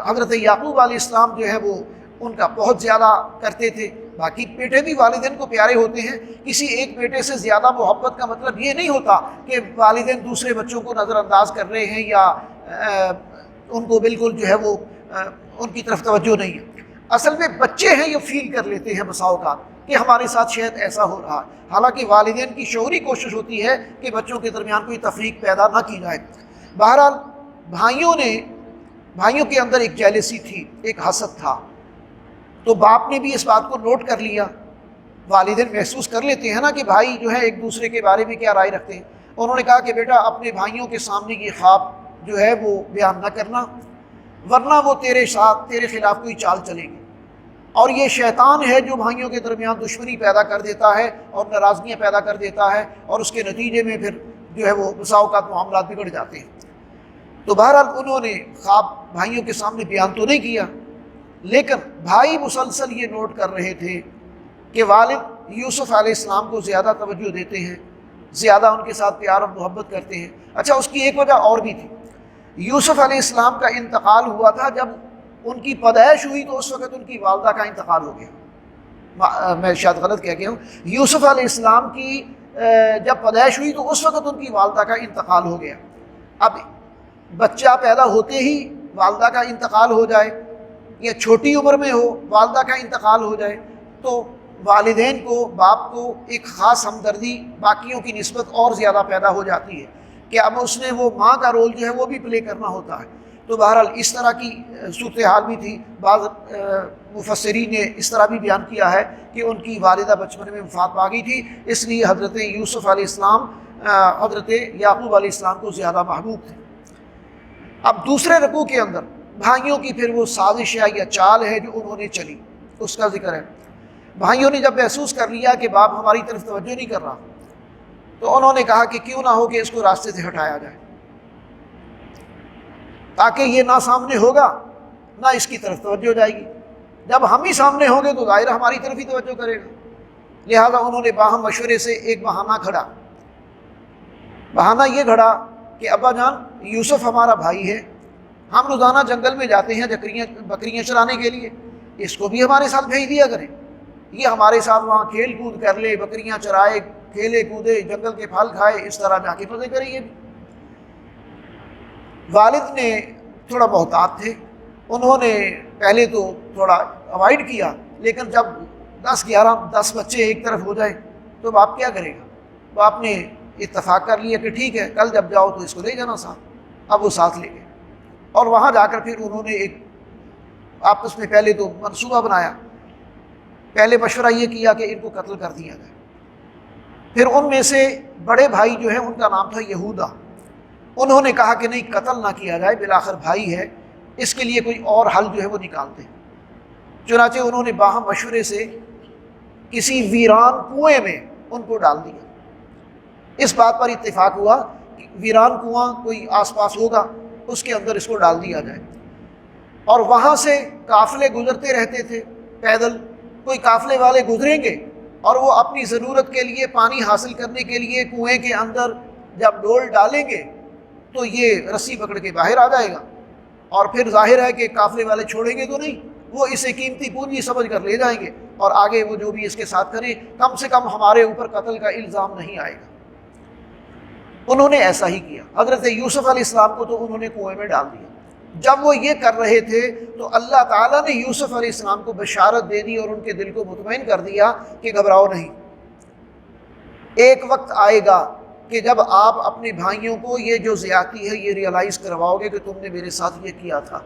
حضرت یعقوب علیہ السلام جو ہے وہ ان کا بہت زیادہ کرتے تھے۔ باقی بیٹے بھی والدین کو پیارے ہوتے ہیں، کسی ایک بیٹے سے زیادہ محبت کا مطلب یہ نہیں ہوتا کہ والدین دوسرے بچوں کو نظر انداز کر رہے ہیں یا ان کو بالکل جو ہے وہ ان کی طرف توجہ نہیں ہے۔ اصل میں بچے ہیں یہ فیل کر لیتے ہیں بسا اوقات کہ ہمارے ساتھ شاید ایسا ہو رہا ہے، حالانکہ والدین کی شعوری کوشش ہوتی ہے کہ بچوں کے درمیان کوئی تفریق پیدا نہ کی جائے۔ بہرحال بھائیوں کے اندر ایک جیلسی تھی، ایک حسد تھا، تو باپ نے بھی اس بات کو نوٹ کر لیا۔ والدین محسوس کر لیتے ہیں نا کہ بھائی جو ہے ایک دوسرے کے بارے میں کیا رائے رکھتے ہیں۔ انہوں نے کہا کہ بیٹا اپنے بھائیوں کے سامنے یہ خواب جو ہے وہ بیان نہ کرنا، ورنہ وہ تیرے ساتھ تیرے خلاف کوئی چال چلے گی، اور یہ شیطان ہے جو بھائیوں کے درمیان دشمنی پیدا کر دیتا ہے اور ناراضگیاں پیدا کر دیتا ہے، اور اس کے نتیجے میں پھر جو ہے وہ بسا اوقات معاملات بگڑ جاتے ہیں۔ تو بہرحال انہوں نے خواب بھائیوں کے سامنے بیان تو نہیں کیا، لیکن بھائی مسلسل یہ نوٹ کر رہے تھے کہ والد یوسف علیہ السلام کو زیادہ توجہ دیتے ہیں، زیادہ ان کے ساتھ پیار اور محبت کرتے ہیں۔ اچھا اس کی ایک وجہ اور بھی تھی، یوسف علیہ السلام کا انتقال ہوا تھا جب ان کی پیدائش ہوئی تو اس وقت ان کی والدہ کا انتقال ہو گیا۔ میں شاید غلط کہہ گیا ہوں، یوسف علیہ السلام کی جب پیدائش ہوئی تو اس وقت ان کی والدہ کا انتقال ہو گیا۔ اب بچہ پیدا ہوتے ہی والدہ کا انتقال ہو جائے یا چھوٹی عمر میں ہو والدہ کا انتقال ہو جائے تو والدین کو، باپ کو ایک خاص ہمدردی باقیوں کی نسبت اور زیادہ پیدا ہو جاتی ہے کہ اب اس نے وہ ماں کا رول جو ہے وہ بھی پلے کرنا ہوتا ہے۔ تو بہرحال اس طرح کی صورتحال بھی تھی۔ بعض مفسرین نے اس طرح بھی بیان کیا ہے کہ ان کی والدہ بچپن میں وفات پا گئی تھی، اس لیے حضرت یوسف علیہ السلام حضرت یعقوب علیہ السلام کو زیادہ محبوب تھے۔ اب دوسرے رکوع کے اندر بھائیوں کی پھر وہ سازش ہے یا چال ہے جو انہوں نے چلی، اس کا ذکر ہے۔ بھائیوں نے جب محسوس کر لیا کہ باپ ہماری طرف توجہ نہیں کر رہا تو انہوں نے کہا کہ کیوں نہ ہو کہ اس کو راستے سے ہٹایا جائے، تاکہ یہ نہ سامنے ہوگا نہ اس کی طرف توجہ جائے گی، جب ہم ہی سامنے ہوں گے تو ظاہر ہماری طرف ہی توجہ کرے گا۔ لہذا انہوں نے باہم مشورے سے ایک بہانہ گھڑا۔ بہانہ یہ گھڑا کہ ابا جان یوسف ہمارا بھائی ہے، ہم روزانہ جنگل میں جاتے ہیں بکریاں چرانے کے لیے، اس کو بھی ہمارے ساتھ بھیج دیا کریں، یہ ہمارے ساتھ وہاں کھیل کود کر لے، بکریاں چرائے، کھیلے کودے، جنگل کے پھل کھائے، اس طرح جا کے مزے کرے۔ یہ بھی والد نے تھوڑا محتاط تھے، انہوں نے پہلے تو تھوڑا اوائڈ کیا، لیکن جب 10 بچے ایک طرف ہو جائیں تو باپ کیا کرے گا؟ باپ نے اتفاق کر لیا کہ ٹھیک ہے کل جب جاؤ تو اس کو لے جانا ساتھ۔ اب وہ ساتھ لے گئے، اور وہاں جا کر پھر انہوں نے ایک آپس میں پہلے تو منصوبہ بنایا، پہلے مشورہ یہ کیا کہ ان کو قتل کر دیا جائے۔ پھر ان میں سے بڑے بھائی جو ہیں ان کا نام تھا یہودا، انہوں نے کہا کہ نہیں قتل نہ کیا جائے، بالآخر بھائی ہے، اس کے لیے کوئی اور حل جو ہے وہ نکالتے ہیں۔ چنانچہ انہوں نے باہم مشورے سے کسی ویران کنویں میں ان کو ڈال دیا۔ اس بات پر اتفاق ہوا کہ ویران کنواں کوئی آس پاس ہوگا، اس کے اندر اس کو ڈال دیا جائے، اور وہاں سے قافلے گزرتے رہتے تھے پیدل، کوئی قافلے والے گزریں گے اور وہ اپنی ضرورت کے لیے پانی حاصل کرنے کے لیے کنویں کے اندر جب ڈول ڈالیں گے تو یہ رسی پکڑ کے باہر آ جائے گا، اور پھر ظاہر ہے کہ قافلے والے چھوڑیں گے تو نہیں، وہ اسے قیمتی پونجی سمجھ کر لے جائیں گے، اور آگے وہ جو بھی اس کے ساتھ کریں کم سے کم ہمارے اوپر قتل کا الزام نہیں آئے گا۔ انہوں نے ایسا ہی کیا، حضرت یوسف علیہ السلام کو تو انہوں نے کنویں میں ڈال دیا۔ جب وہ یہ کر رہے تھے تو اللہ تعالیٰ نے یوسف علیہ السلام کو بشارت دے دی اور ان کے دل کو مطمئن کر دیا کہ گھبراؤ نہیں، ایک وقت آئے گا کہ جب آپ اپنے بھائیوں کو یہ جو زیادتی ہے یہ ریئلائز کرواؤ گے کہ تم نے میرے ساتھ یہ کیا تھا۔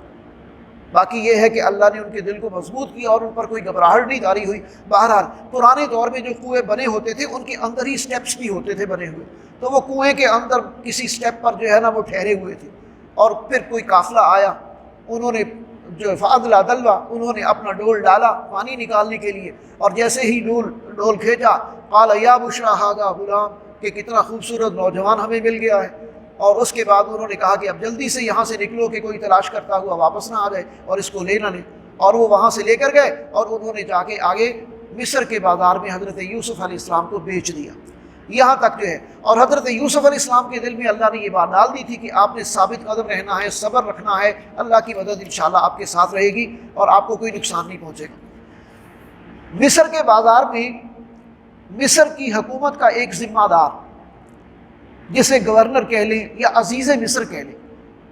باقی یہ ہے کہ اللہ نے ان کے دل کو مضبوط کیا اور ان پر کوئی گھبراہٹ نہیں طاری ہوئی۔ بہرحال پرانے دور میں جو کنویں بنے ہوتے تھے ان کے اندر ہی سٹیپس بھی ہوتے تھے بنے ہوئے، تو وہ کنویں کے اندر کسی سٹیپ پر جو ہے نا وہ ٹھہرے ہوئے تھے، اور پھر کوئی قافلہ آیا، انہوں نے جو فاضلہ دلوا، انہوں نے اپنا ڈول ڈالا پانی نکالنے کے لیے، اور جیسے ہی ڈول کھینچا قال یا بشرا ھذا غلام، کہ کتنا خوبصورت نوجوان ہمیں مل گیا ہے، اور اس کے بعد انہوں نے کہا کہ اب جلدی سے یہاں سے نکلو کہ کوئی تلاش کرتا ہوا واپس نہ آ جائے اور اس کو لے نہ لے، اور وہ وہاں سے لے کر گئے اور انہوں نے جا کے آگے مصر کے بازار میں حضرت یوسف علیہ السلام کو بیچ دیا۔ یہاں تک جو ہے، اور حضرت یوسف علیہ السلام کے دل میں اللہ نے یہ بات ڈال دی تھی کہ آپ نے ثابت قدم رہنا ہے، صبر رکھنا ہے، اللہ کی مدد انشاءاللہ آپ کے ساتھ رہے گی اور آپ کو کوئی نقصان نہیں پہنچے گا۔ مصر کے بازار میں مصر کی حکومت کا ایک ذمہ دار، جسے گورنر کہہ لیں یا عزیز مصر کہہ لیں،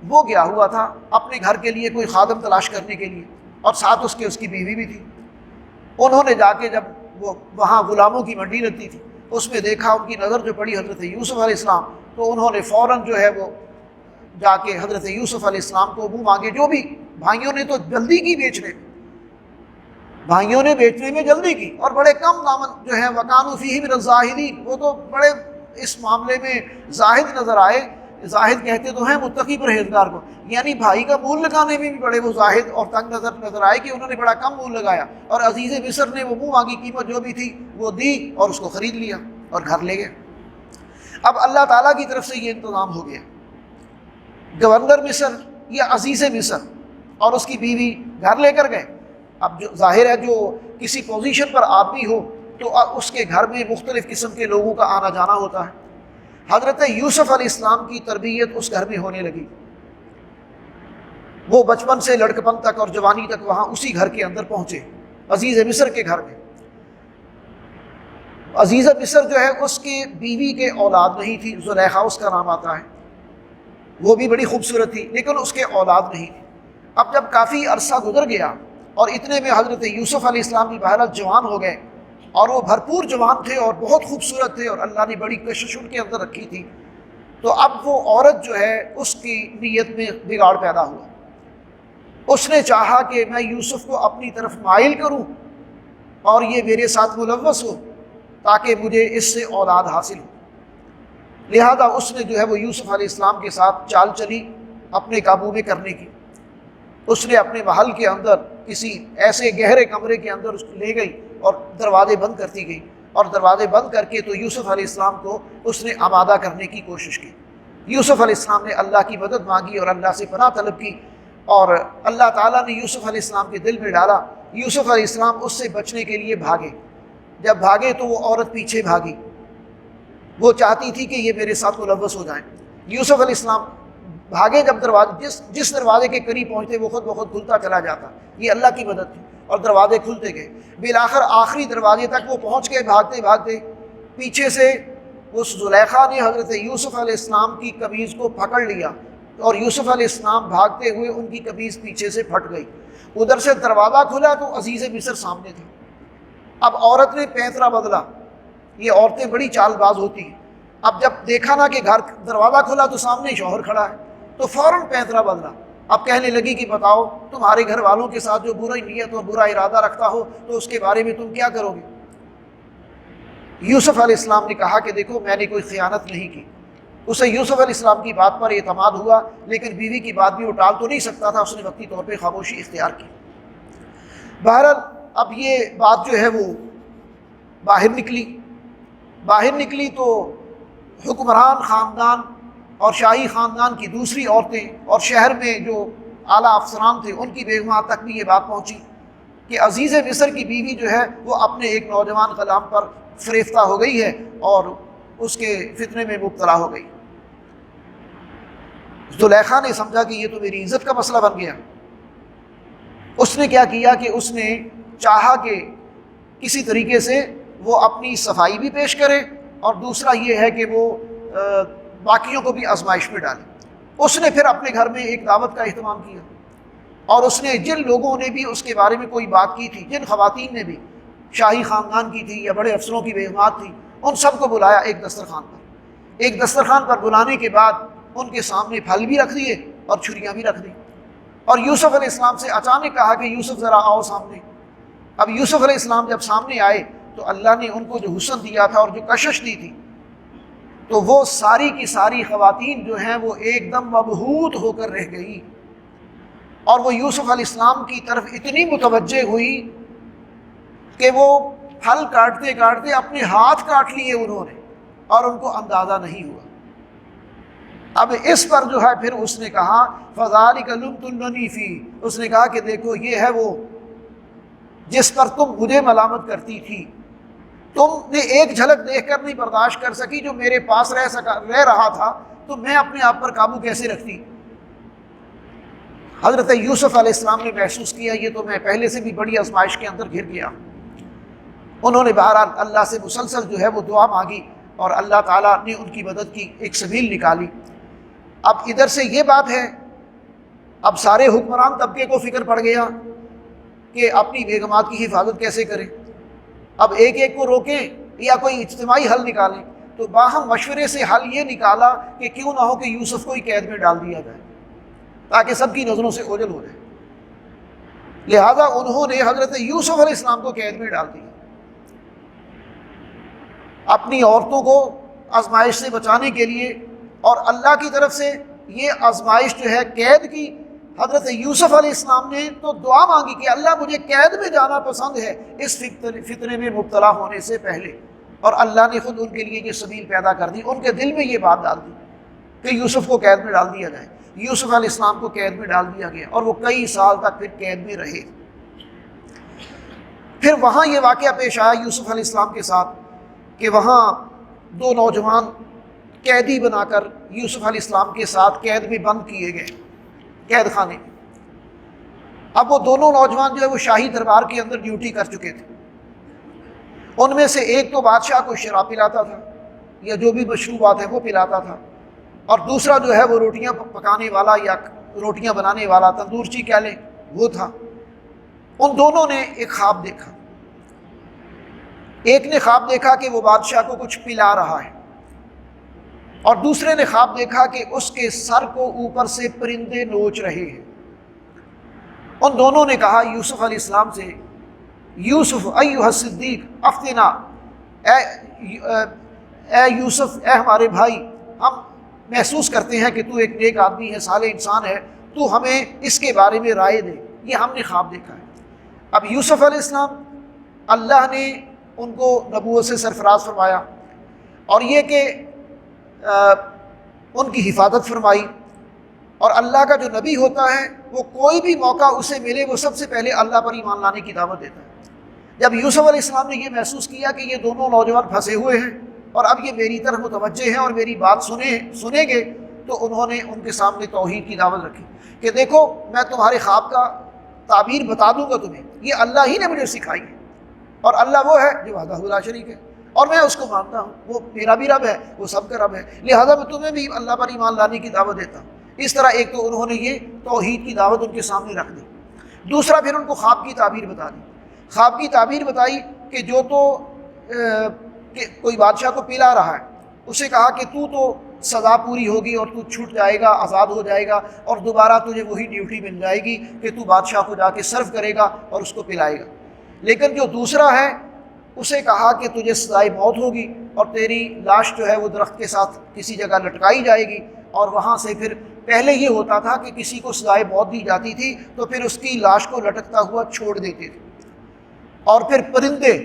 وہ گیا ہوا تھا اپنے گھر کے لیے کوئی خادم تلاش کرنے کے لیے، اور ساتھ اس کی بیوی بھی تھی۔ انہوں نے جا کے جب وہ وہاں غلاموں کی منڈی لگتی تھی اس میں دیکھا، ان کی نظر جو پڑی حضرت یوسف علیہ السلام، تو انہوں نے فوراً جو ہے وہ جا کے حضرت یوسف علیہ السلام کو منہ مانگے، جو بھی بھائیوں نے تو جلدی کی بیچنے میں، بھائیوں نے بیچنے میں جلدی کی، اور بڑے کم دامن جو ہے وَكَانُوا فِيهِ مِنَ الزَّاهِدِينَ، وہ تو بڑے اس معاملے میں زاہد نظر آئے۔ زاہد کہتے تو ہیں متقی پرہیزگار کو، یعنی بھائی کا مول لگانے میں بھی بڑے وہ زاہد اور تنگ نظر آئے کہ انہوں نے بڑا کم مول لگایا، اور عزیز مصر نے وہ منہ مانگی قیمت جو بھی تھی وہ دی اور اس کو خرید لیا اور گھر لے گئے۔ اب اللہ تعالیٰ کی طرف سے یہ انتظام ہو گیا، گورنر مصر یا عزیز مصر اور اس کی بیوی گھر لے کر گئے۔ اب جو ظاہر ہے جو کسی پوزیشن پر آدمی ہو تو اس کے گھر میں مختلف قسم کے لوگوں کا آنا جانا ہوتا ہے۔ حضرت یوسف علیہ السلام کی تربیت اس گھر میں ہونے لگی، وہ بچپن سے لڑکپن تک اور جوانی تک وہاں اسی گھر کے اندر پہنچے، عزیز مصر کے گھر میں۔ عزیز مصر جو ہے اس کی بیوی کے اولاد نہیں تھی، زلیخا اس کا نام آتا ہے، وہ بھی بڑی خوبصورت تھی لیکن اس کے اولاد نہیں تھی۔ اب جب کافی عرصہ گزر گیا اور اتنے میں حضرت یوسف علیہ السلام بھی بہرحال جوان ہو گئے، اور وہ بھرپور جوان تھے اور بہت خوبصورت تھے اور اللہ نے بڑی کشش ان کے اندر رکھی تھی، تو اب وہ عورت جو ہے اس کی نیت میں بگاڑ پیدا ہوا۔ اس نے چاہا کہ میں یوسف کو اپنی طرف مائل کروں اور یہ میرے ساتھ ملوث ہو تاکہ مجھے اس سے اولاد حاصل ہو، لہذا اس نے جو ہے وہ یوسف علیہ السلام کے ساتھ چال چلی اپنے قابو میں کرنے کی۔ اس نے اپنے محل کے اندر کسی ایسے گہرے کمرے کے اندر اس کو لے گئی اور دروازے بند کرتی گئی، اور دروازے بند کر کے تو یوسف علیہ السلام کو اس نے آمادہ کرنے کی کوشش کی۔ یوسف علیہ السلام نے اللہ کی مدد مانگی اور اللہ سے پناہ طلب کی، اور اللہ تعالیٰ نے یوسف علیہ السلام کے دل میں ڈالا۔ یوسف علیہ السلام اس سے بچنے کے لیے بھاگے، جب بھاگے تو وہ عورت پیچھے بھاگی، وہ چاہتی تھی کہ یہ میرے ساتھ ملوث ہو جائیں۔ یوسف علیہ السلام بھاگے، جب دروازے جس دروازے کے قریب پہنچتے وہ خود بخود کھلتا چلا جاتا، یہ اللہ کی مدد تھی، اور دروازے کھلتے گئے۔ بالآخر آخری دروازے تک وہ پہنچ گئے بھاگتے بھاگتے، پیچھے سے اس زلیخا نے حضرت یوسف علیہ السلام کی قمیض کو پکڑ لیا اور یوسف علیہ السلام بھاگتے ہوئے ان کی قمیص پیچھے سے پھٹ گئی۔ ادھر سے دروازہ کھلا تو عزیز مصر سامنے تھا۔ اب عورت نے پینترا بدلا، یہ عورتیں بڑی چال باز ہوتی ہیں۔ اب جب دیکھا نا کہ گھر دروازہ کھلا تو سامنے شوہر کھڑا ہے تو فوراً پینترا بدلا۔ اب کہنے لگی کہ بتاؤ تمہارے گھر والوں کے ساتھ جو برا نیت اور برا ارادہ رکھتا ہو تو اس کے بارے میں تم کیا کرو گے؟ یوسف علیہ السلام نے کہا کہ دیکھو میں نے کوئی خیانت نہیں کی۔ اسے یوسف علیہ السلام کی بات پر اعتماد ہوا، لیکن بیوی کی بات بھی وہ ٹال تو نہیں سکتا تھا، اس نے وقتی طور پہ خاموشی اختیار کی۔ بہرحال اب یہ بات جو ہے وہ باہر نکلی تو حکمران خاندان اور شاہی خاندان کی دوسری عورتیں اور شہر میں جو اعلیٰ افسران تھے ان کی بیگمات تک بھی یہ بات پہنچی کہ عزیز مصر کی بیوی جو ہے وہ اپنے ایک نوجوان غلام پر فریفتہ ہو گئی ہے اور اس کے فتنے میں مبتلا ہو گئی۔ زلیخا نے سمجھا کہ یہ تو میری عزت کا مسئلہ بن گیا۔ اس نے کیا کیا کہ اس نے چاہا کہ کسی طریقے سے وہ اپنی صفائی بھی پیش کرے اور دوسرا یہ ہے کہ وہ باقیوں کو بھی آزمائش میں ڈالے۔ اس نے پھر اپنے گھر میں ایک دعوت کا اہتمام کیا اور اس نے جن لوگوں نے بھی اس کے بارے میں کوئی بات کی تھی، جن خواتین نے بھی شاہی خاندان کی تھی یا بڑے افسروں کی بیگمات تھی، ان سب کو بلایا ایک دسترخوان پر بلانے کے بعد ان کے سامنے پھل بھی رکھ دیے اور چھریاں بھی رکھ دی اور یوسف علیہ السلام سے اچانک کہا کہ یوسف ذرا آؤ سامنے۔ اب یوسف علیہ السلام جب سامنے آئے تو اللہ نے ان کو جو حسن دیا تھا اور جو کشش دی تھی تو وہ ساری کی ساری خواتین جو ہیں وہ ایک دم مبہوت ہو کر رہ گئی اور وہ یوسف علیہ السلام کی طرف اتنی متوجہ ہوئی کہ وہ پھل کاٹتے کاٹتے اپنے ہاتھ کاٹ لیے انہوں نے اور ان کو اندازہ نہیں ہوا۔ اب اس پر جو ہے پھر اس نے کہا فَذَلِكَ لُمْتُنَّنِي فِيهِ، اس نے کہا کہ دیکھو یہ ہے وہ جس پر تم مجھے ملامت کرتی تھی، تم نے ایک جھلک دیکھ کر نہیں برداشت کر سکی، جو میرے پاس رہ رہا تھا تو میں اپنے آپ پر قابو کیسے رکھتی۔ حضرت یوسف علیہ السلام نے محسوس کیا یہ تو میں پہلے سے بھی بڑی آزمائش کے اندر گھر گیا۔ انہوں نے بہرحال اللہ سے مسلسل جو ہے وہ دعا مانگی اور اللہ تعالیٰ نے ان کی مدد کی ایک سبیل نکالی۔ اب ادھر سے یہ بات ہے، اب سارے حکمران طبقے کو فکر پڑ گیا کہ اپنی بیگمات کی حفاظت کیسے کریں، اب ایک ایک کو روکیں یا کوئی اجتماعی حل نکالیں۔ تو باہم مشورے سے حل یہ نکالا کہ کیوں نہ ہو کہ یوسف کو ہی قید میں ڈال دیا جائے تاکہ سب کی نظروں سے اوجھل ہو جائے۔ لہذا انہوں نے حضرت یوسف علیہ السلام کو قید میں ڈال دیا۔ اپنی عورتوں کو آزمائش سے بچانے کے لیے اور اللہ کی طرف سے یہ آزمائش جو ہے قید کی، حضرت یوسف علیہ السلام نے تو دعا مانگی کہ اللہ مجھے قید میں جانا پسند ہے اس فتنے میں مبتلا ہونے سے پہلے، اور اللہ نے خود ان کے لیے یہ سبیل پیدا کر دی، ان کے دل میں یہ بات ڈال دی کہ یوسف کو قید میں ڈال دیا جائے۔ یوسف علیہ السلام کو قید میں ڈال دیا گیا اور وہ کئی سال تک پھر قید میں رہے۔ پھر وہاں یہ واقعہ پیش آیا یوسف علیہ السلام کے ساتھ کہ وہاں دو نوجوان قیدی بنا کر یوسف علیہ السلام کے ساتھ قید میں بند کیے گئے قید خانے میں۔ اب وہ دونوں نوجوان جو ہے وہ شاہی دربار کے اندر ڈیوٹی کر چکے تھے۔ ان میں سے ایک تو بادشاہ کو شراب پلاتا تھا یا جو بھی مشروبات ہیں وہ پلاتا تھا، اور دوسرا جو ہے وہ روٹیاں پکانے والا یا روٹیاں بنانے والا، تندورچی کہہ لیں، وہ تھا۔ ان دونوں نے ایک خواب دیکھا۔ ایک نے خواب دیکھا کہ وہ بادشاہ کو کچھ پلا رہا ہے، اور دوسرے نے خواب دیکھا کہ اس کے سر کو اوپر سے پرندے نوچ رہے ہیں۔ ان دونوں نے کہا یوسف علیہ السلام سے، یوسف ایھا الصدیق افتنا، اے یوسف، اے ہمارے بھائی، ہم محسوس کرتے ہیں کہ تو ایک نیک آدمی ہے، صالح انسان ہے، تو ہمیں اس کے بارے میں رائے دے، یہ ہم نے خواب دیکھا ہے۔ اب یوسف علیہ السلام، اللہ نے ان کو نبوت سے سرفراز فرمایا اور یہ کہ ان کی حفاظت فرمائی، اور اللہ کا جو نبی ہوتا ہے وہ کوئی بھی موقع اسے ملے وہ سب سے پہلے اللہ پر ایمان لانے کی دعوت دیتا ہے۔ جب یوسف علیہ السلام نے یہ محسوس کیا کہ یہ دونوں نوجوان پھنسے ہوئے ہیں اور اب یہ میری طرف متوجہ ہیں اور میری بات سنیں گے، تو انہوں نے ان کے سامنے توحید کی دعوت رکھی کہ دیکھو میں تمہارے خواب کا تعبیر بتا دوں گا تمہیں، یہ اللہ ہی نے مجھے سکھائی ہے، اور اللہ وہ ہے جو وحدہ لا شریک ہے، اور میں اس کو مانتا ہوں، وہ میرا بھی رب ہے، وہ سب کا رب ہے، لہذا میں تمہیں بھی اللہ پر ایمان لانے کی دعوت دیتا ہوں۔ اس طرح ایک تو انہوں نے یہ توحید کی دعوت ان کے سامنے رکھ دی، دوسرا پھر ان کو خواب کی تعبیر بتا دی۔ خواب کی تعبیر بتائی کہ جو تو کہ کوئی بادشاہ کو پلا رہا ہے، اسے کہا کہ تو سزا پوری ہوگی اور تو چھوٹ جائے گا، آزاد ہو جائے گا، اور دوبارہ تجھے وہی ڈیوٹی مل جائے گی کہ تو بادشاہ کو جا کے سرو کرے گا اور اس کو پلائے گا۔ لیکن جو دوسرا ہے اسے کہا کہ تجھے سزائے موت ہوگی اور تیری لاش جو ہے وہ درخت کے ساتھ کسی جگہ لٹکائی جائے گی، اور وہاں سے پھر پہلے یہ ہوتا تھا کہ کسی کو سزائے موت دی جاتی تھی تو پھر اس کی لاش کو لٹکتا ہوا چھوڑ دیتے تھے، اور پھر پرندے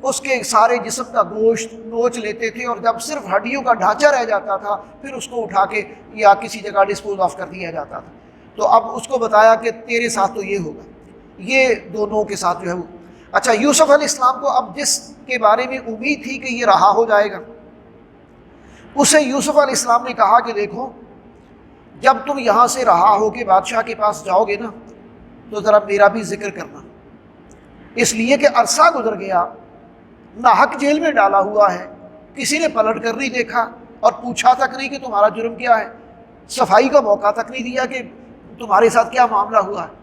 اس کے سارے جسم کا گوشت نوچ لیتے تھے، اور جب صرف ہڈیوں کا ڈھانچہ رہ جاتا تھا پھر اس کو اٹھا کے یا کسی جگہ ڈسپوز آف کر دیا جاتا تھا۔ تو اب اس کو بتایا کہ تیرے ساتھ تو یہ ہوگا، یہ دونوں کے ساتھ جو ہے وہ۔ اچھا، یوسف علیہ السلام کو اب جس کے بارے میں امید تھی کہ یہ رہا ہو جائے گا، اسے یوسف علیہ السلام نے کہا کہ دیکھو، جب تم یہاں سے رہا ہو کے بادشاہ کے پاس جاؤ گے نا تو ذرا میرا بھی ذکر کرنا، اس لیے کہ عرصہ گزر گیا، ناحق جیل میں ڈالا ہوا ہے، کسی نے پلٹ کر نہیں دیکھا اور پوچھا تک نہیں کہ تمہارا جرم کیا ہے، صفائی کا موقع تک نہیں دیا کہ تمہارے ساتھ کیا معاملہ ہوا ہے۔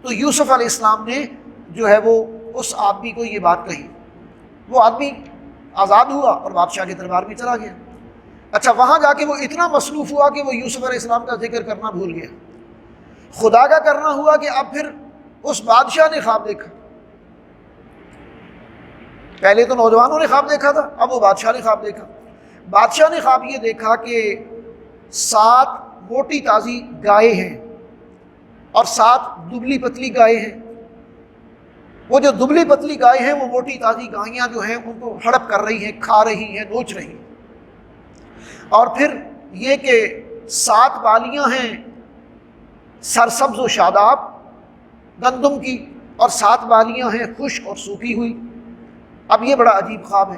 تو یوسف علیہ السلام نے جو ہے وہ اس آدمی کو یہ بات کہی، وہ آدمی آزاد ہوا اور بادشاہ کے دربار میں چلا گیا۔ اچھا، وہاں جا کے وہ اتنا مصروف ہوا کہ وہ یوسف علیہ السلام کا ذکر کرنا بھول گیا، خدا کا کرنا ہوا کہ اب پھر اس بادشاہ نے خواب دیکھا۔ پہلے تو نوجوانوں نے خواب دیکھا تھا، اب وہ بادشاہ نے خواب دیکھا۔ بادشاہ نے خواب یہ دیکھا کہ 7 موٹی تازی گائے ہیں اور 7 دبلی پتلی گائے ہیں۔ وہ جو دبلی پتلی گائے ہیں وہ موٹی تازی گائیاں جو ہیں ان کو ہڑپ کر رہی ہیں، کھا رہی ہیں، نوچ رہی ہیں۔ اور پھر یہ کہ 7 بالیاں ہیں سرسبز و شاداب گندم کی، اور 7 بالیاں ہیں خشک اور سوکھی ہوئی۔ اب یہ بڑا عجیب خواب ہے۔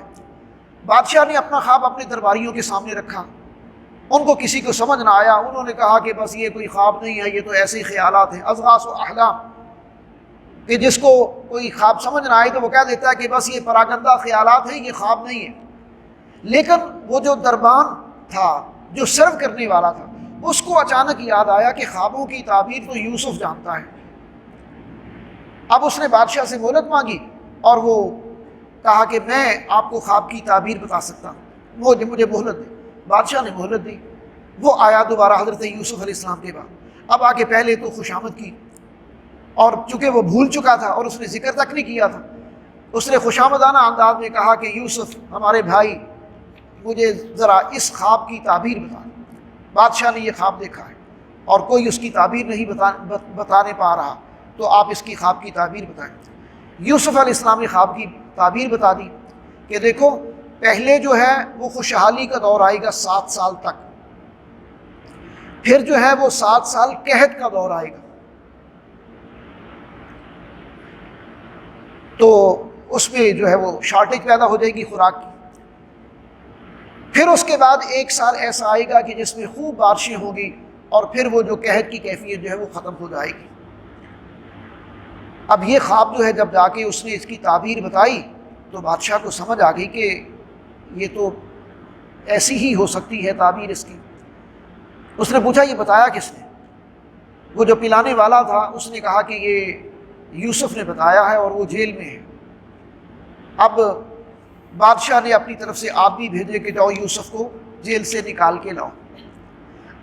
بادشاہ نے اپنا خواب اپنے درباریوں کے سامنے رکھا، ان کو کسی کو سمجھ نہ آیا، انہوں نے کہا کہ بس یہ کوئی خواب نہیں ہے، یہ تو ایسے ہی خیالات ہیں، اضغاث و احلام، کہ جس کو کوئی خواب سمجھ نہ آئے تو وہ کہہ دیتا ہے کہ بس یہ پراگندہ خیالات ہیں، یہ خواب نہیں ہے۔ لیکن وہ جو دربان تھا، جو سرو کرنے والا تھا، اس کو اچانک یاد آیا کہ خوابوں کی تعبیر تو یوسف جانتا ہے۔ اب اس نے بادشاہ سے مہلت مانگی اور وہ کہا کہ میں آپ کو خواب کی تعبیر بتا سکتا ہوں، وہ مجھے مہلت دے۔ بادشاہ نے مہلت دی۔ وہ آیا دوبارہ حضرت یوسف علیہ السلام کے بعد، اب آ کے پہلے تو خوشامد کی، اور چونکہ وہ بھول چکا تھا اور اس نے ذکر تک نہیں کیا تھا، اس نے خوشامدانہ انداز میں کہا کہ یوسف ہمارے بھائی، مجھے ذرا اس خواب کی تعبیر بتا۔ بادشاہ نے یہ خواب دیکھا ہے اور کوئی اس کی تعبیر نہیں بتانے پا رہا، تو آپ اس کی خواب کی تعبیر بتائیں۔ یوسف علیہ السلام نے خواب کی تعبیر بتا دی کہ دیکھو، پہلے جو ہے وہ خوشحالی کا دور آئے گا 7 سال تک، پھر جو ہے وہ 7 سال قحط کا دور آئے گا، تو اس میں جو ہے وہ شارٹیج پیدا ہو جائے گی خوراک کی۔ پھر اس کے بعد 1 سال ایسا آئے گا کہ جس میں خوب بارشیں ہوں گی، اور پھر وہ جو قحط کی کیفیت جو ہے وہ ختم ہو جائے گی۔ اب یہ خواب جو ہے جب جا کے اس نے اس کی تعبیر بتائی تو بادشاہ کو سمجھ آ گئی کہ یہ تو ایسی ہی ہو سکتی ہے تعبیر اس کی۔ اس نے پوچھا یہ بتایا کس نے؟ وہ جو پلانے والا تھا اس نے کہا کہ یہ یوسف نے بتایا ہے اور وہ جیل میں ہے۔ اب بادشاہ نے اپنی طرف سے آدمی بھیجے کہ جاؤ یوسف کو جیل سے نکال کے لاؤ۔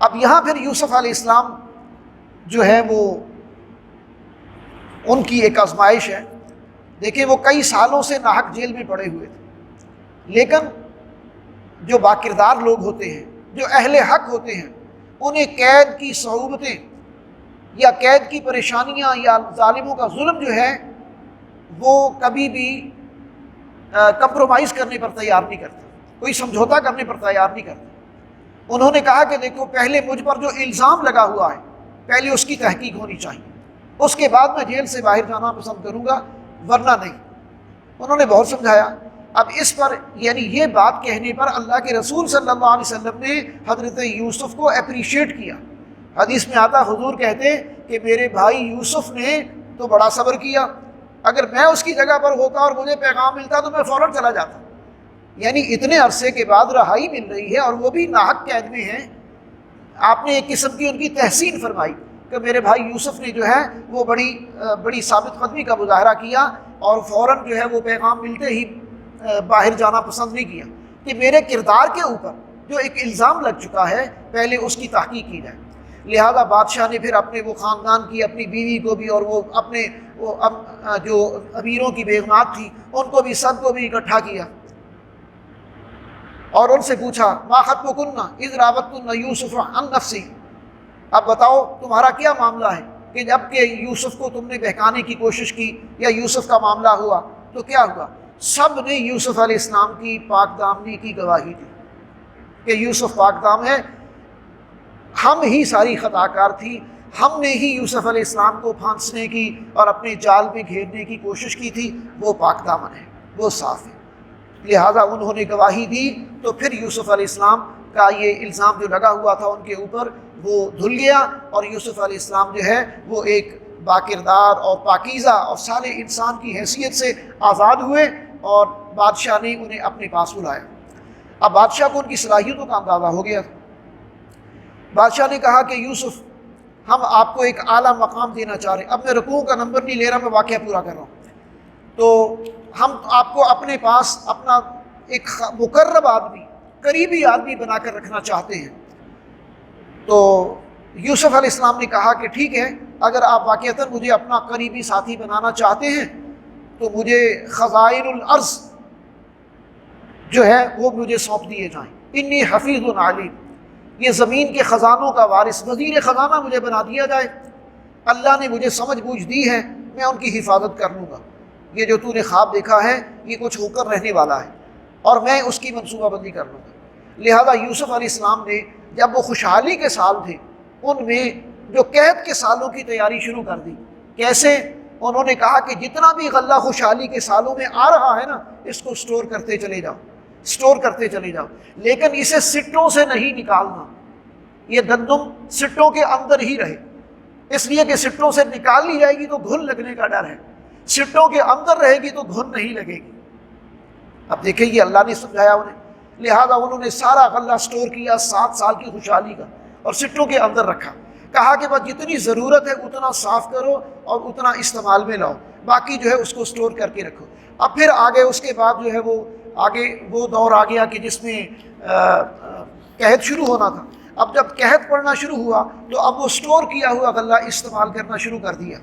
اب یہاں پھر یوسف علیہ السلام جو ہے وہ ان کی ایک آزمائش ہے۔ دیکھیں، وہ کئی سالوں سے ناحق جیل میں پڑے ہوئے تھے، لیکن جو باکردار لوگ ہوتے ہیں، جو اہل حق ہوتے ہیں، انہیں قید کی صعوبتیں یا قید کی پریشانیاں یا ظالموں کا ظلم جو ہے وہ کبھی بھی کمپرومائز کرنے پر تیار نہیں کرتا، کوئی سمجھوتا کرنے پر تیار نہیں کرتا۔ انہوں نے کہا کہ دیکھو، پہلے مجھ پر جو الزام لگا ہوا ہے پہلے اس کی تحقیق ہونی چاہیے، اس کے بعد میں جیل سے باہر جانا پسند کروں گا، ورنہ نہیں۔ انہوں نے بہت سمجھایا۔ اب اس پر یعنی یہ بات کہنے پر اللہ کے رسول صلی اللہ علیہ وسلم نے حضرت یوسف کو اپریشیٹ کیا۔ حدیث میں آتا حضور کہتے کہ میرے بھائی یوسف نے تو بڑا صبر کیا، اگر میں اس کی جگہ پر ہوتا اور مجھے پیغام ملتا تو میں فوراً چلا جاتا۔ یعنی اتنے عرصے کے بعد رہائی مل رہی ہے اور وہ بھی ناحق قید میں ہیں، آپ نے ایک قسم کی ان کی تحسین فرمائی کہ میرے بھائی یوسف نے جو ہے وہ بڑی ثابت قدمی کا مظاہرہ کیا اور فوراً جو ہے وہ پیغام ملتے ہی باہر جانا پسند نہیں کیا، کہ میرے کردار کے اوپر جو ایک الزام لگ چکا ہے پہلے اس کی تحقیق کی جائے۔ لہذا بادشاہ نے پھر اپنے وہ خاندان کی اپنی بیوی کو بھی اور وہ اپنے جو امیروں کی بیگمات تھی ان کو بھی سب کو بھی اکٹھا کیا اور ان سے پوچھا ما خطبکن اذ راوتن یوسف عن نفسی، اب بتاؤ تمہارا کیا معاملہ ہے کہ جب کہ یوسف کو تم نے بہکانے کی کوشش کی یا یوسف کا معاملہ ہوا تو کیا ہوا؟ سب نے یوسف علیہ السلام کی پاک دامنی کی گواہی دی کہ یوسف پاک دام ہے، ہم ہی ساری خطا کار تھی، ہم نے ہی یوسف علیہ السلام کو پھانسنے کی اور اپنے جال میں گھیرنے کی کوشش کی تھی، وہ پاک دامن ہے، وہ صاف ہے۔ لہٰذا انہوں نے گواہی دی تو پھر یوسف علیہ السلام کا یہ الزام جو لگا ہوا تھا ان کے اوپر وہ دھل گیا اور یوسف علیہ السلام جو ہے وہ ایک باکردار اور پاکیزہ اور صالح انسان کی حیثیت سے آزاد ہوئے اور بادشاہ نے انہیں اپنے پاس بلایا۔ اب بادشاہ کو ان کی صلاحیتوں کا اندازہ ہو گیا۔ بادشاہ نے کہا کہ یوسف ہم آپ کو ایک اعلیٰ مقام دینا چاہ رہے ہیں، اب میں رکوع کا نمبر نہیں لے رہا، میں واقعہ پورا کر رہا ہوں، تو ہم آپ کو اپنے پاس اپنا ایک مقرب آدمی، قریبی آدمی بنا کر رکھنا چاہتے ہیں۔ تو یوسف علیہ السلام نے کہا کہ ٹھیک ہے، اگر آپ واقعتاً مجھے اپنا قریبی ساتھی بنانا چاہتے ہیں تو مجھے خزائن الارض جو ہے وہ مجھے سونپ دیے جائیں، انی حفیظ علیم، یہ زمین کے خزانوں کا وارث، وزیر خزانہ مجھے بنا دیا جائے، اللہ نے مجھے سمجھ بوجھ دی ہے، میں ان کی حفاظت کر لوں گا، یہ جو تو نے خواب دیکھا ہے یہ کچھ ہو کر رہنے والا ہے اور میں اس کی منصوبہ بندی کر لوں گا۔ لہذا یوسف علیہ السلام نے جب وہ خوشحالی کے سال تھے ان میں جو قحط کے سالوں کی تیاری شروع کر دی۔ کیسے؟ انہوں نے کہا کہ جتنا بھی غلہ خوشحالی کے سالوں میں آ رہا ہے نا، اس کو سٹور کرتے چلے جاؤ، سٹور کرتے چلے جاؤ، لیکن اسے سٹوں سے نہیں نکالنا، یہ گندم سٹوں کے اندر ہی رہے، اس لیے کہ سٹوں سے نکال لی جائے گی تو گھن لگنے کا ڈر ہے، سٹوں کے اندر رہے گی تو گھن نہیں لگے گی۔ اب دیکھیں یہ اللہ نے سمجھایا انہیں، لہذا انہوں نے سارا غلہ سٹور کیا 7 سال کی خوشحالی کا اور سٹوں کے اندر رکھا، کہا کہ بس جتنی ضرورت ہے اتنا صاف کرو اور اتنا استعمال میں لاؤ، باقی جو ہے اس کو سٹور کر کے رکھو۔ اب پھر آگے اس کے بعد جو ہے وہ آگے وہ دور آ گیا کہ جس میں قحط شروع ہونا تھا۔ اب جب قحط پڑنا شروع ہوا تو اب وہ سٹور کیا ہوا غلہ استعمال کرنا شروع کر دیا۔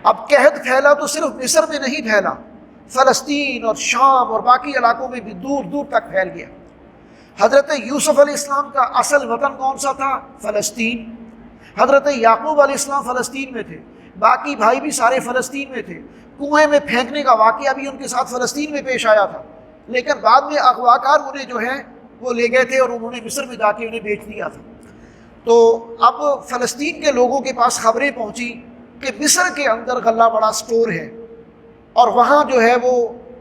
اب قحط پھیلا تو صرف مصر میں نہیں پھیلا، فلسطین اور شام اور باقی علاقوں میں بھی دور دور تک پھیل گیا۔ حضرت یوسف علیہ السلام کا اصل وطن کون سا تھا؟ فلسطین۔ حضرت یعقوب علیہ السلام فلسطین میں تھے، باقی بھائی بھی سارے فلسطین میں تھے، کنویں میں پھینکنے کا واقعہ بھی ان کے ساتھ فلسطین میں پیش آیا تھا، لیکن بعد میں اغواکار انہیں جو ہے وہ لے گئے تھے اور انہوں نے مصر میں جا کے انہیں بیچ دیا تھا۔ تو اب فلسطین کے لوگوں کے پاس خبریں پہنچی کہ مصر کے اندر غلہ بڑا سٹور ہے اور وہاں جو ہے وہ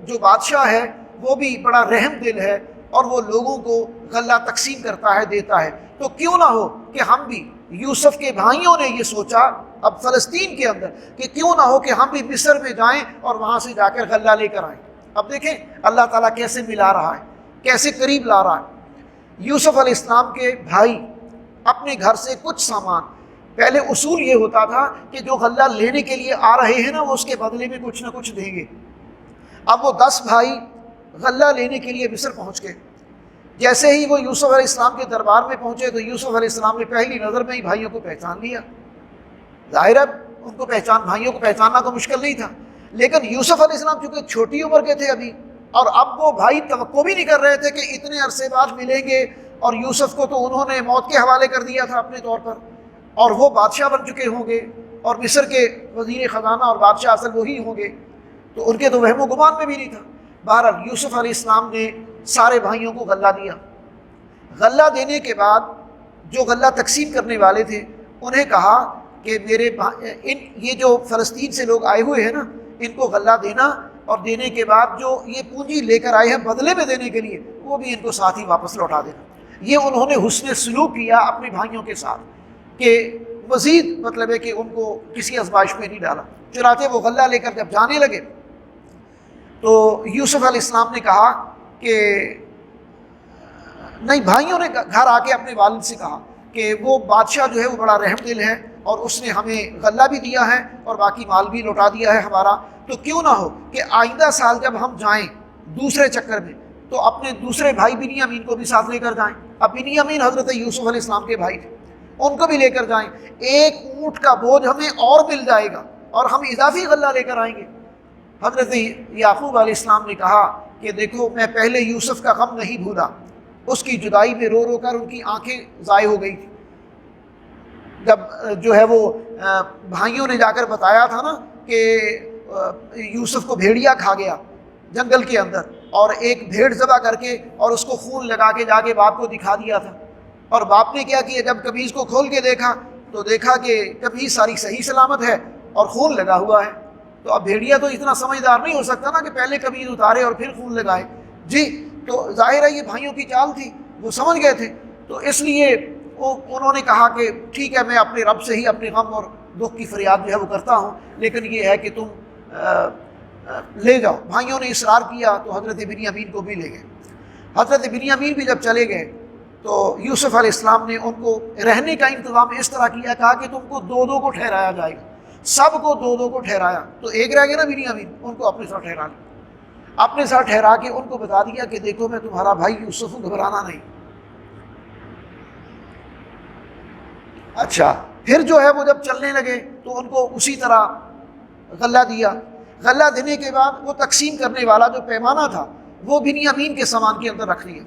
جو بادشاہ ہے وہ بھی بڑا رحم دل ہے اور وہ لوگوں کو غلہ تقسیم کرتا ہے، دیتا ہے، تو کیوں نہ ہو کہ ہم بھی، یوسف کے بھائیوں نے یہ سوچا اب فلسطین کے اندر کہ کیوں نہ ہو کہ ہم بھی مصر میں جائیں اور وہاں سے جا کر غلہ لے کر آئیں۔ اب دیکھیں اللہ تعالیٰ کیسے ملا رہا ہے، کیسے قریب لا رہا ہے۔ یوسف علیہ السلام کے بھائی اپنے گھر سے کچھ سامان، پہلے اصول یہ ہوتا تھا کہ جو غلہ لینے کے لیے آ رہے ہیں نا وہ اس کے بدلے میں کچھ نہ کچھ دیں گے۔ اب وہ 10 بھائی غلہ لینے کے لیے مصر پہنچ گئے۔ جیسے ہی وہ یوسف علیہ السلام کے دربار میں پہنچے تو یوسف علیہ السلام نے پہلی نظر میں ہی بھائیوں کو پہچان لیا۔ ظاہر ہے ان کو بھائیوں کو پہچاننا تو مشکل نہیں تھا، لیکن یوسف علیہ السلام چونکہ چھوٹی عمر کے تھے ابھی، اور اب وہ بھائی توقع بھی نہیں کر رہے تھے کہ اتنے عرصے بعد ملیں گے، اور یوسف کو تو انہوں نے موت کے حوالے کر دیا تھا اپنے طور پر، اور وہ بادشاہ بن چکے ہوں گے اور مصر کے وزیر خزانہ اور بادشاہ اصل وہی ہوں گے، تو ان کے تو وہم و گمان میں بھی نہیں تھا۔ بہرحال یوسف علیہ السلام نے سارے بھائیوں کو غلہ دیا۔ غلہ دینے کے بعد جو غلہ تقسیم کرنے والے تھے انہیں کہا کہ یہ جو فلسطین سے لوگ آئے ہوئے ہیں نا، ان کو غلہ دینا، اور دینے کے بعد جو یہ پونجی لے کر آئے ہیں بدلے میں دینے کے لیے وہ بھی ان کو ساتھ ہی واپس لوٹا دینا۔ یہ انہوں نے حسن سلوک کیا اپنے بھائیوں کے ساتھ کہ مزید مطلب ہے کہ ان کو کسی آزمائش میں نہیں ڈالا۔ چنانچہ وہ غلہ لے کر جب جانے لگے تو یوسف علیہ السلام نے کہا کہ نہیں، بھائیوں نے گھر آ کے اپنے والد سے کہا کہ وہ بادشاہ جو ہے وہ بڑا رحم دل ہے اور اس نے ہمیں غلہ بھی دیا ہے اور باقی مال بھی لوٹا دیا ہے ہمارا، تو کیوں نہ ہو کہ آئندہ سال جب ہم جائیں دوسرے چکر میں تو اپنے دوسرے بھائی بنیامین کو بھی ساتھ لے کر جائیں۔ اب بنیامین حضرت یوسف علیہ السلام کے بھائی تھے، ان کو بھی لے کر جائیں، ایک اونٹ کا بوجھ ہمیں اور مل جائے گا اور ہم اضافی غلہ لے کر آئیں گے۔ حضرت یعقوب علیہ السلام نے کہا کہ دیکھو، میں پہلے یوسف کا غم نہیں بھولا، اس کی جدائی میں رو رو کر ان کی آنکھیں ضائع ہو گئی تھی۔ جب جو ہے وہ بھائیوں نے جا کر بتایا تھا نا کہ یوسف کو بھیڑیا کھا گیا جنگل کے اندر، اور ایک بھیڑ ذبح کر کے اور اس کو خون لگا کے جا کے باپ کو دکھا دیا تھا، اور باپ نے کیا کیا، جب قمیض کو کھول کے دیکھا تو دیکھا کہ قمیض ساری صحیح سلامت ہے اور خون لگا ہوا ہے۔ تو اب بھیڑیا تو اتنا سمجھدار نہیں ہو سکتا نا کہ پہلے قمیض اتارے اور پھر خون لگائے جی، تو ظاہر ہے یہ بھائیوں کی چال تھی، وہ سمجھ گئے تھے، تو اس لیے انہوں نے کہا کہ ٹھیک ہے، میں اپنے رب سے ہی اپنے غم اور دکھ کی فریاد جو ہے وہ کرتا ہوں، لیکن یہ ہے کہ تم لے جاؤ۔ بھائیوں نے اصرار کیا تو حضرت بنیامین کو بھی لے گئے۔ حضرت بنیامین بھی جب چلے گئے تو یوسف علیہ السلام نے ان کو رہنے کا انتظام اس طرح کیا، کہا کہ تم کو دو دو کو ٹھہرایا جائے گا، سب کو دو دو کو ٹھہرایا، تو ایک رہ گیا نا بنیامین، ان کو اپنے ساتھ ٹھہرا لیا، اپنے ساتھ ٹھہرا کے ان کو بتا دیا کہ دیکھو میں تمہارا بھائی یوسف ہوں، گھبرانا نہیں۔ اچھا، پھر جو ہے وہ جب چلنے لگے تو ان کو اسی طرح غلہ دیا۔ غلہ دینے کے بعد وہ تقسیم کرنے والا جو پیمانہ تھا وہ بنیامین کے سامان کے اندر رکھ لیا۔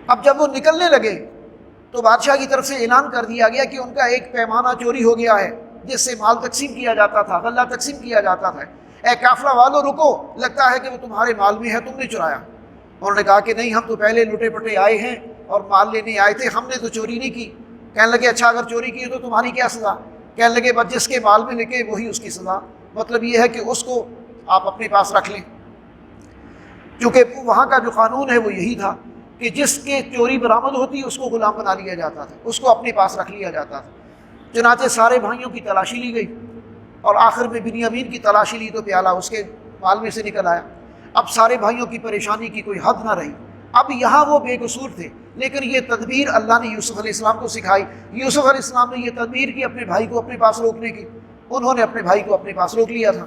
اب جب وہ نکلنے لگے تو بادشاہ کی طرف سے اعلان کر دیا گیا کہ ان کا ایک پیمانہ چوری ہو گیا ہے جس سے مال تقسیم کیا جاتا تھا، غلہ تقسیم کیا جاتا تھا۔ اے قافلہ والو رکو، لگتا ہے کہ وہ تمہارے مال میں ہے، تم نے چرایا۔ انہوں نے کہا کہ نہیں، ہم تو پہلے لٹے پٹے آئے ہیں اور مال لینے آئے تھے، ہم نے تو چوری نہیں کی۔ کہنے لگے اچھا، اگر چوری کی تو تمہاری کیا سزا؟ کہنے لگے بس جس کے مال میں لکھے وہی اس کی سزا، مطلب یہ ہے کہ اس کو آپ اپنے پاس رکھ لیں، کیونکہ وہاں کا جو قانون ہے وہ یہی تھا کہ جس کے چوری برآمد ہوتی اس کو غلام بنا لیا جاتا تھا، اس کو اپنے پاس رکھ لیا جاتا تھا۔ چنانچہ سارے بھائیوں کی تلاشی لی گئی اور آخر میں بنیامین کی تلاشی لی تو پیالہ اس کے مال میں سے نکل آیا۔ اب سارے بھائیوں کی پریشانی کی کوئی حد نہ رہی۔ اب یہاں وہ بے قصور تھے، لیکن یہ تدبیر اللہ نے یوسف علیہ السلام کو سکھائی۔ یوسف علیہ السلام نے یہ تدبیر کی اپنے بھائی کو اپنے پاس روکنے کی، انہوں نے اپنے بھائی کو اپنے پاس روک لیا تھا۔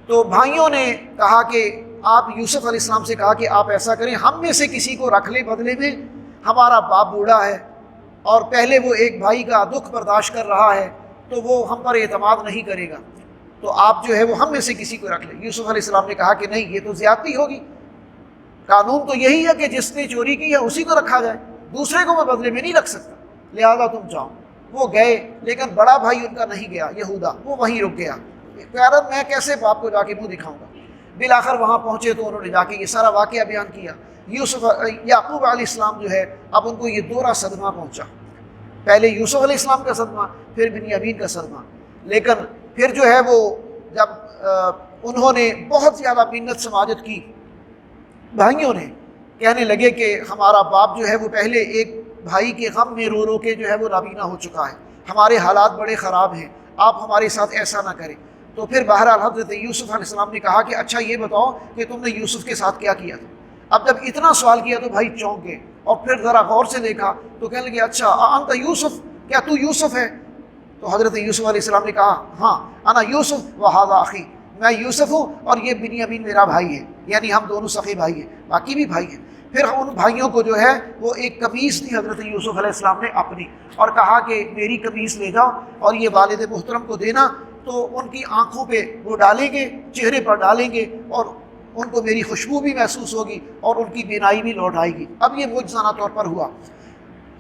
تو بھائیوں نے کہا کہ آپ یوسف علیہ السلام سے کہا کہ آپ ایسا کریں، ہم میں سے کسی کو رکھ لیں بدلے میں، ہمارا باپ بوڑھا ہے اور پہلے وہ ایک بھائی کا دکھ برداشت کر رہا ہے تو وہ ہم پر اعتماد نہیں کرے گا، تو آپ جو ہے وہ ہم میں سے کسی کو رکھ لیں۔ یوسف علیہ السلام نے کہا کہ نہیں، یہ تو زیادتی ہوگی، قانون تو یہی ہے کہ جس نے چوری کی ہے اسی کو رکھا جائے، دوسرے کو میں بدلے میں نہیں رکھ سکتا، لہذا تم جاؤ۔ وہ گئے، لیکن بڑا بھائی ان کا نہیں گیا، یہودا، وہ وہیں رک گیا۔ پیارا، میں کیسے باپ کو جا کے منہ دکھاؤں گا؟ بالآخر وہاں پہنچے تو انہوں نے جا کے یہ سارا واقعہ بیان کیا۔ یعقوب علیہ السلام جو ہے اب ان کو یہ دوہرا صدمہ پہنچا، پہلے یوسف علیہ السلام کا صدمہ، پھر بنیامین کا صدمہ۔ لیکن پھر جو ہے وہ جب انہوں نے بہت زیادہ منت سماجت کی، بھائیوں نے کہنے لگے کہ ہمارا باپ جو ہے وہ پہلے ایک بھائی کے غم میں رو رو کے جو ہے وہ نابینا ہو چکا ہے، ہمارے حالات بڑے خراب ہیں، آپ ہمارے ساتھ ایسا نہ کریں۔ تو پھر بہرحال حضرت یوسف علیہ السلام نے کہا کہ اچھا یہ بتاؤ کہ تم نے یوسف کے ساتھ کیا کیا تھا؟ اب جب اتنا سوال کیا تو بھائی چونک گئے اور پھر ذرا غور سے دیکھا تو کہنے لگے اچھا انت یوسف، کیا تو یوسف ہے؟ تو حضرت یوسف علیہ السلام نے کہا ہاں انا یوسف وہذا اخی، میں یوسف ہوں اور یہ بنیامین میرا بھائی ہے، یعنی ہم دونوں سخی بھائی ہیں، باقی بھی بھائی ہیں۔ پھر ان بھائیوں کو جو ہے وہ ایک قمیص دی حضرت یوسف علیہ السلام نے اپنی، اور کہا کہ میری قمیص لے جاؤ اور یہ والد محترم کو دینا، تو ان کی آنکھوں پہ وہ ڈالیں گے، چہرے پر ڈالیں گے، اور ان کو میری خوشبو بھی محسوس ہوگی اور ان کی بینائی بھی لوٹ آئے گی۔ اب یہ معجزانہ طور پر ہوا۔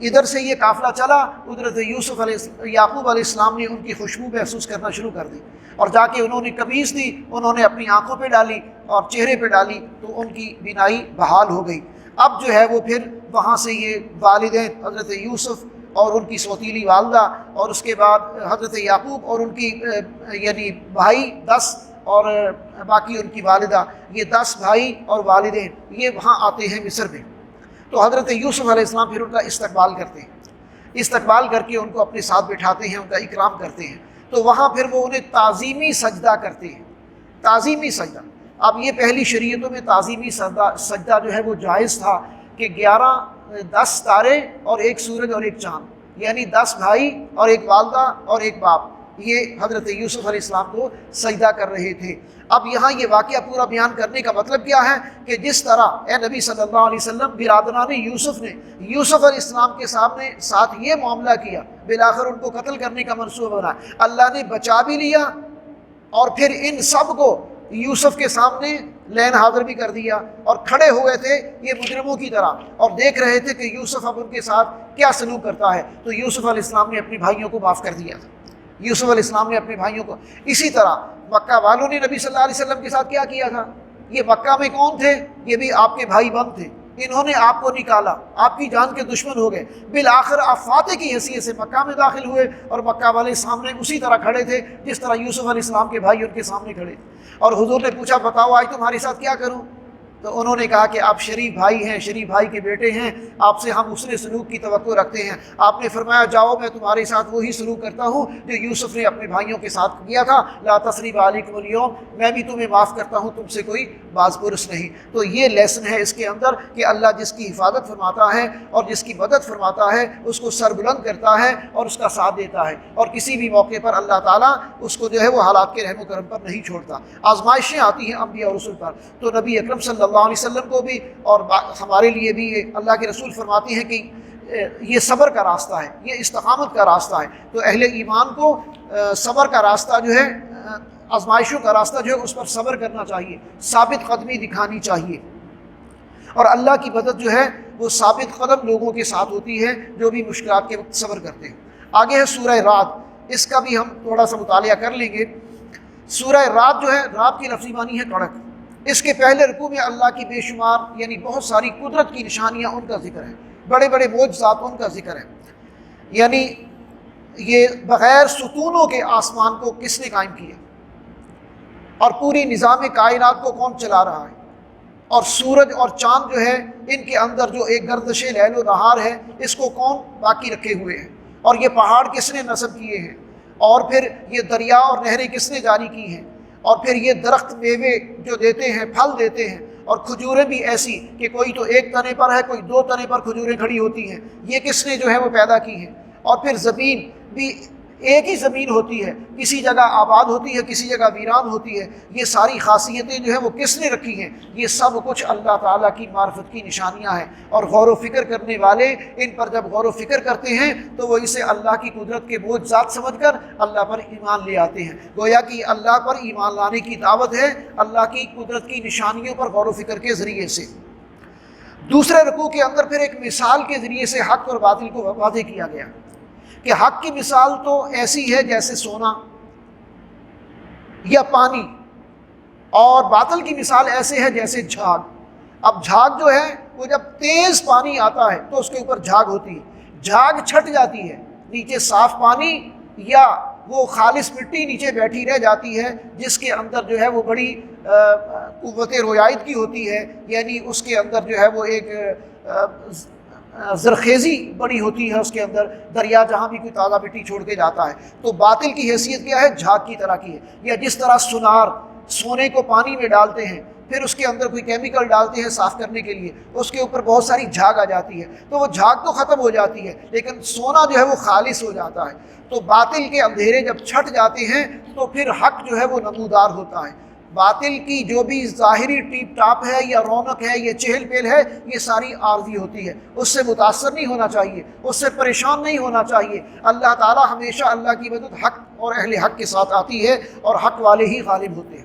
ادھر سے یہ قافلہ چلا، ادھر یعقوب علیہ السلام نے ان کی خوشبو محسوس کرنا شروع کر دی، اور جا کے انہوں نے قمیص دی، انہوں نے اپنی آنکھوں پہ ڈالی اور چہرے پہ ڈالی، تو ان کی بینائی بحال ہو گئی۔ اب جو ہے وہ پھر وہاں سے یہ والدین حضرت یوسف اور ان کی سوتیلی والدہ، اور اس کے بعد حضرت یعقوب اور ان کی یعنی بھائی 10 اور باقی ان کی والدہ، یہ 10 بھائی اور والدین یہ وہاں آتے ہیں مصر میں۔ تو حضرت یوسف علیہ السلام پھر ان کا استقبال کرتے ہیں، استقبال کر کے ان کو اپنے ساتھ بٹھاتے ہیں، ان کا اکرام کرتے ہیں۔ تو وہاں پھر وہ انہیں تعظیمی سجدہ کرتے ہیں، تعظیمی سجدہ۔ اب یہ پہلی شریعتوں میں تعظیمی سجدہ جو ہے وہ جائز تھا، کہ 10 تارے اور ایک سورج اور ایک چاند، یعنی 10 بھائی اور ایک والدہ اور ایک باپ، یہ حضرت یوسف علیہ السلام کو سجدہ کر رہے تھے۔ اب یہاں یہ واقعہ پورا بیان کرنے کا مطلب کیا ہے کہ جس طرح اے نبی صلی اللہ علیہ وسلم برادران یوسف نے یوسف علیہ السلام کے ساتھ یہ معاملہ کیا، بالآخر ان کو قتل کرنے کا منصوبہ بنایا، اللہ نے بچا بھی لیا اور پھر ان سب کو یوسف کے سامنے لین حاضر بھی کر دیا، اور کھڑے ہوئے تھے یہ مجرموں کی طرح اور دیکھ رہے تھے کہ یوسف اب ان کے ساتھ کیا سلوک کرتا ہے۔ تو یوسف علیہ السلام نے اپنے بھائیوں کو معاف کر دیا تھا، یوسف علیہ السلام نے اپنے بھائیوں کو۔ اسی طرح مکہ والوں نے نبی صلی اللہ علیہ وسلم کے ساتھ کیا کیا تھا؟ یہ مکہ میں کون تھے؟ یہ بھی آپ کے بھائی بند تھے، انہوں نے آپ کو نکالا، آپ کی جان کے دشمن ہو گئے، بالآخر آپ فاتح کی حیثیت سے مکہ میں داخل ہوئے، اور مکہ والے سامنے اسی طرح کھڑے تھے جس طرح یوسف علیہ السلام کے بھائی ان کے سامنے کھڑے تھے۔ اور حضور نے پوچھا بتاؤ آج تمہارے ساتھ کیا کروں؟ تو انہوں نے کہا کہ آپ شریف بھائی ہیں، شریف بھائی کے بیٹے ہیں، آپ سے ہم حسن سلوک کی توقع رکھتے ہیں۔ آپ نے فرمایا جاؤ میں تمہارے ساتھ وہی سلوک کرتا ہوں جو یوسف نے اپنے بھائیوں کے ساتھ کیا تھا، لا تثریب علیکم اليوم، میں بھی تمہیں معاف کرتا ہوں، تم سے کوئی باز پرس نہیں۔ تو یہ لیسن ہے اس کے اندر کہ اللہ جس کی حفاظت فرماتا ہے اور جس کی مدد فرماتا ہے اس کو سر بلند کرتا ہے اور اس کا ساتھ دیتا ہے، اور کسی بھی موقع پر اللہ تعالیٰ اس کو جو ہے وہ حالات کے رحم و کرم پر نہیں چھوڑتا۔ آزمائشیں آتی ہیں انبیاء اور رسول پر، تو نبی اکرم صلی اللہ علیہ وسلم کو بھی اور ہمارے لیے بھی اللہ کے رسول فرماتے ہیں کہ یہ صبر کا راستہ ہے، یہ استقامت کا راستہ ہے۔ تو اہل ایمان کو صبر کا راستہ جو ہے، آزمائشوں کا راستہ جو ہے اس پر صبر کرنا چاہیے، ثابت قدمی دکھانی چاہیے، اور اللہ کی مدد جو ہے وہ ثابت قدم لوگوں کے ساتھ ہوتی ہے جو بھی مشکلات کے وقت صبر کرتے ہیں۔ آگے ہے سورہ رعد، اس کا بھی ہم تھوڑا سا مطالعہ کر لیں گے۔ سورہ رعد جو ہے، رعد کی لفظی معنی ہے کڑک۔ اس کے پہلے رکوع میں اللہ کی بے شمار یعنی بہت ساری قدرت کی نشانیاں ان کا ذکر ہے، بڑے بڑے معجزات ان کا ذکر ہے، یعنی یہ بغیر ستونوں کے آسمان کو کس نے قائم کیا، اور پوری نظام کائنات کو کون چلا رہا ہے، اور سورج اور چاند جو ہے ان کے اندر جو ایک گردش لیل و نہار ہے اس کو کون باقی رکھے ہوئے ہیں، اور یہ پہاڑ کس نے نصب کیے ہیں، اور پھر یہ دریا اور نہریں کس نے جاری کی ہیں، اور پھر یہ درخت میوے جو دیتے ہیں، پھل دیتے ہیں، اور کھجوریں بھی ایسی کہ کوئی تو ایک تنے پر ہے، کوئی 2 تنے پر کھجوریں کھڑی ہوتی ہیں، یہ کس نے جو ہے وہ پیدا کی ہیں، اور پھر زمین بھی ایک ہی زمین ہوتی ہے، کسی جگہ آباد ہوتی ہے، کسی جگہ ویران ہوتی ہے، یہ ساری خاصیتیں جو ہیں وہ کس نے رکھی ہیں، یہ سب کچھ اللہ تعالیٰ کی معرفت کی نشانیاں ہیں، اور غور و فکر کرنے والے ان پر جب غور و فکر کرتے ہیں تو وہ اسے اللہ کی قدرت کے معجزات سمجھ کر اللہ پر ایمان لے آتے ہیں۔ گویا کہ اللہ پر ایمان لانے کی دعوت ہے اللہ کی قدرت کی نشانیوں پر غور و فکر کے ذریعے سے۔ دوسرے رکوع کے اندر پھر ایک مثال کے ذریعے سے حق اور باطل کو واضح کیا گیا کہ حق کی مثال تو ایسی ہے جیسے سونا یا پانی، اور باطل کی مثال ایسے ہے جیسے جھاگ۔ اب جھاگ جو ہے وہ جب تیز پانی آتا ہے تو اس کے اوپر جھاگ ہوتی ہے، جھاگ چھٹ جاتی ہے، نیچے صاف پانی یا وہ خالص مٹی نیچے بیٹھی رہ جاتی ہے جس کے اندر جو ہے وہ بڑی قوت رویت کی ہوتی ہے، یعنی اس کے اندر جو ہے وہ ایک زرخیزی بڑی ہوتی ہے، اس کے اندر دریا جہاں بھی کوئی تازہ مٹی چھوڑ کے جاتا ہے۔ تو باطل کی حیثیت کیا ہے؟ جھاگ کی طرح کی ہے، یا جس طرح سونار سونے کو پانی میں ڈالتے ہیں، پھر اس کے اندر کوئی کیمیکل ڈالتے ہیں صاف کرنے کے لیے، اس کے اوپر بہت ساری جھاگ آ جاتی ہے، تو وہ جھاگ تو ختم ہو جاتی ہے لیکن سونا جو ہے وہ خالص ہو جاتا ہے۔ تو باطل کے اندھیرے جب چھٹ جاتے ہیں تو پھر حق جو ہے وہ نمودار ہوتا ہے۔ باطل کی جو بھی ظاہری ٹیپ ٹاپ ہے یا رونق ہے، یہ چہل پہل ہے، یہ ساری عارضی ہوتی ہے، اس سے متاثر نہیں ہونا چاہیے، اس سے پریشان نہیں ہونا چاہیے۔ اللہ تعالیٰ ہمیشہ اللہ کی مدد حق اور اہل حق کے ساتھ آتی ہے، اور حق والے ہی غالب ہوتے ہیں۔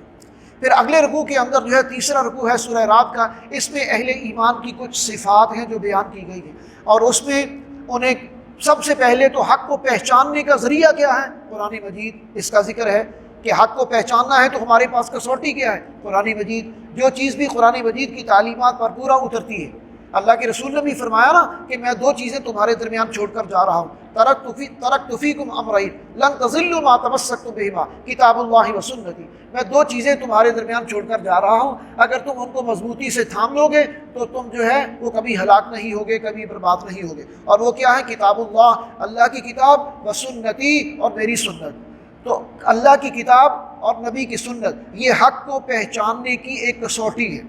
پھر اگلے رکوع کے اندر جو ہے تیسرا رکوع ہے سورہ رعد کا، اس میں اہل ایمان کی کچھ صفات ہیں جو بیان کی گئی ہیں، اور اس میں انہیں سب سے پہلے تو حق کو پہچاننے کا ذریعہ کیا ہے؟ قرآن مجید، اس کا ذکر ہے کہ حق کو پہچاننا ہے تو ہمارے پاس کسوٹی کیا ہے؟ قرآن مجید۔ جو چیز بھی قرآن مجید کی تعلیمات پر پورا اترتی ہے، اللہ کے رسول نے بھی فرمایا نا کہ میں 2 چیزیں تمہارے درمیان چھوڑ کر جا رہا ہوں، ترکت فیکم امرین لن تضلوا ما تمسکتم بہما کتاب اللہ و سنتی، میں 2 چیزیں تمہارے درمیان چھوڑ کر جا رہا ہوں، اگر تم ان کو مضبوطی سے تھام لو گے تو تم جو ہے وہ کبھی ہلاک نہیں ہوگے، کبھی برباد نہیں ہوگے۔ اور وہ کیا ہے؟ کتاب اللہ، اللہ کی کتاب، و سنتی، اور میری سنت۔ تو اللہ کی کتاب اور نبی کی سنت یہ حق کو پہچاننے کی ایک کسوٹی ہے۔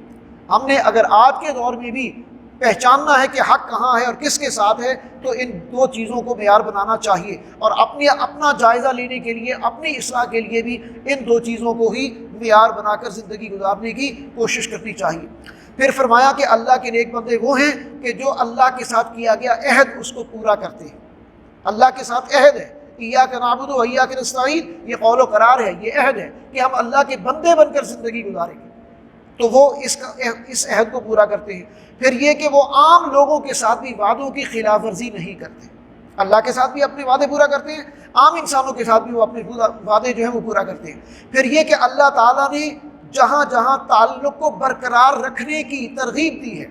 ہم نے اگر آج کے دور میں بھی پہچاننا ہے کہ حق کہاں ہے اور کس کے ساتھ ہے، تو ان دو چیزوں کو معیار بنانا چاہیے، اور اپنا جائزہ لینے کے لیے، اپنی اصلاح کے لیے بھی ان دو چیزوں کو ہی معیار بنا کر زندگی گزارنے کی کوشش کرنی چاہیے۔ پھر فرمایا کہ اللہ کے نیک بندے وہ ہیں کہ جو اللہ کے ساتھ کیا گیا عہد اس کو پورا کرتے ہیں۔ اللہ کے ساتھ عہد ہے، ایاک نعبد و ایاک نستعین، یہ قول و قرار ہے، یہ عہد ہے کہ ہم اللہ کے بندے بن کر زندگی گزاریں گے، تو وہ اس عہد کو پورا کرتے ہیں۔ پھر یہ کہ وہ عام لوگوں کے ساتھ بھی وعدوں کی خلاف ورزی نہیں کرتے، اللہ کے ساتھ بھی اپنے وعدے پورا کرتے ہیں، عام انسانوں کے ساتھ بھی وہ اپنے وعدے جو ہیں وہ پورا کرتے ہیں۔ پھر یہ کہ اللہ تعالیٰ نے جہاں جہاں تعلق کو برقرار رکھنے کی ترغیب دی ہے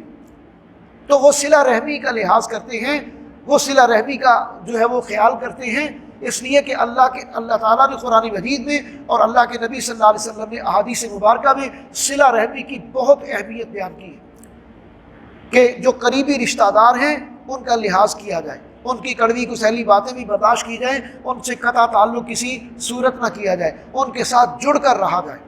تو وہ صلہ رحمی کا لحاظ کرتے ہیں، وہ صلہ رحمی کا جو ہے وہ خیال کرتے ہیں، اس لیے کہ اللہ تعالیٰ نے قرآن مجید میں اور اللہ کے نبی صلی اللہ علیہ وسلم نے احادیث مبارکہ میں صلہ رحمی کی بہت اہمیت بیان کی ہے کہ جو قریبی رشتہ دار ہیں ان کا لحاظ کیا جائے، ان کی کڑوی کسیلی باتیں بھی برداشت کی جائیں، ان سے قطع تعلق کسی صورت نہ کیا جائے، ان کے ساتھ جڑ کر رہا جائے۔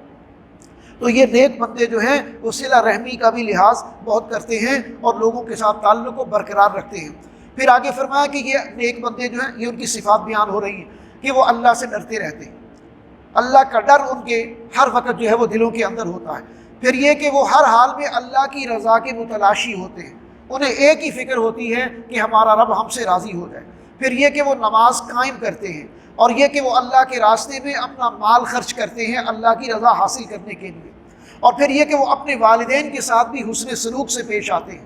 تو یہ نیک بندے جو ہیں وہ صلہ رحمی کا بھی لحاظ بہت کرتے ہیں اور لوگوں کے ساتھ تعلق کو برقرار رکھتے ہیں۔ پھر آگے فرمایا کہ یہ نیک بندے جو ہیں یہ ان کی صفات بیان ہو رہی ہیں کہ وہ اللہ سے ڈرتے رہتے ہیں، اللہ کا ڈر ان کے ہر وقت جو ہے وہ دلوں کے اندر ہوتا ہے۔ پھر یہ کہ وہ ہر حال میں اللہ کی رضا کے متلاشی ہوتے ہیں، انہیں ایک ہی فکر ہوتی ہے کہ ہمارا رب ہم سے راضی ہو جائے۔ پھر یہ کہ وہ نماز قائم کرتے ہیں، اور یہ کہ وہ اللہ کے راستے میں اپنا مال خرچ کرتے ہیں اللہ کی رضا حاصل کرنے کے لیے۔ اور پھر یہ کہ وہ اپنے والدین کے ساتھ بھی حسن سلوک سے پیش آتے ہیں،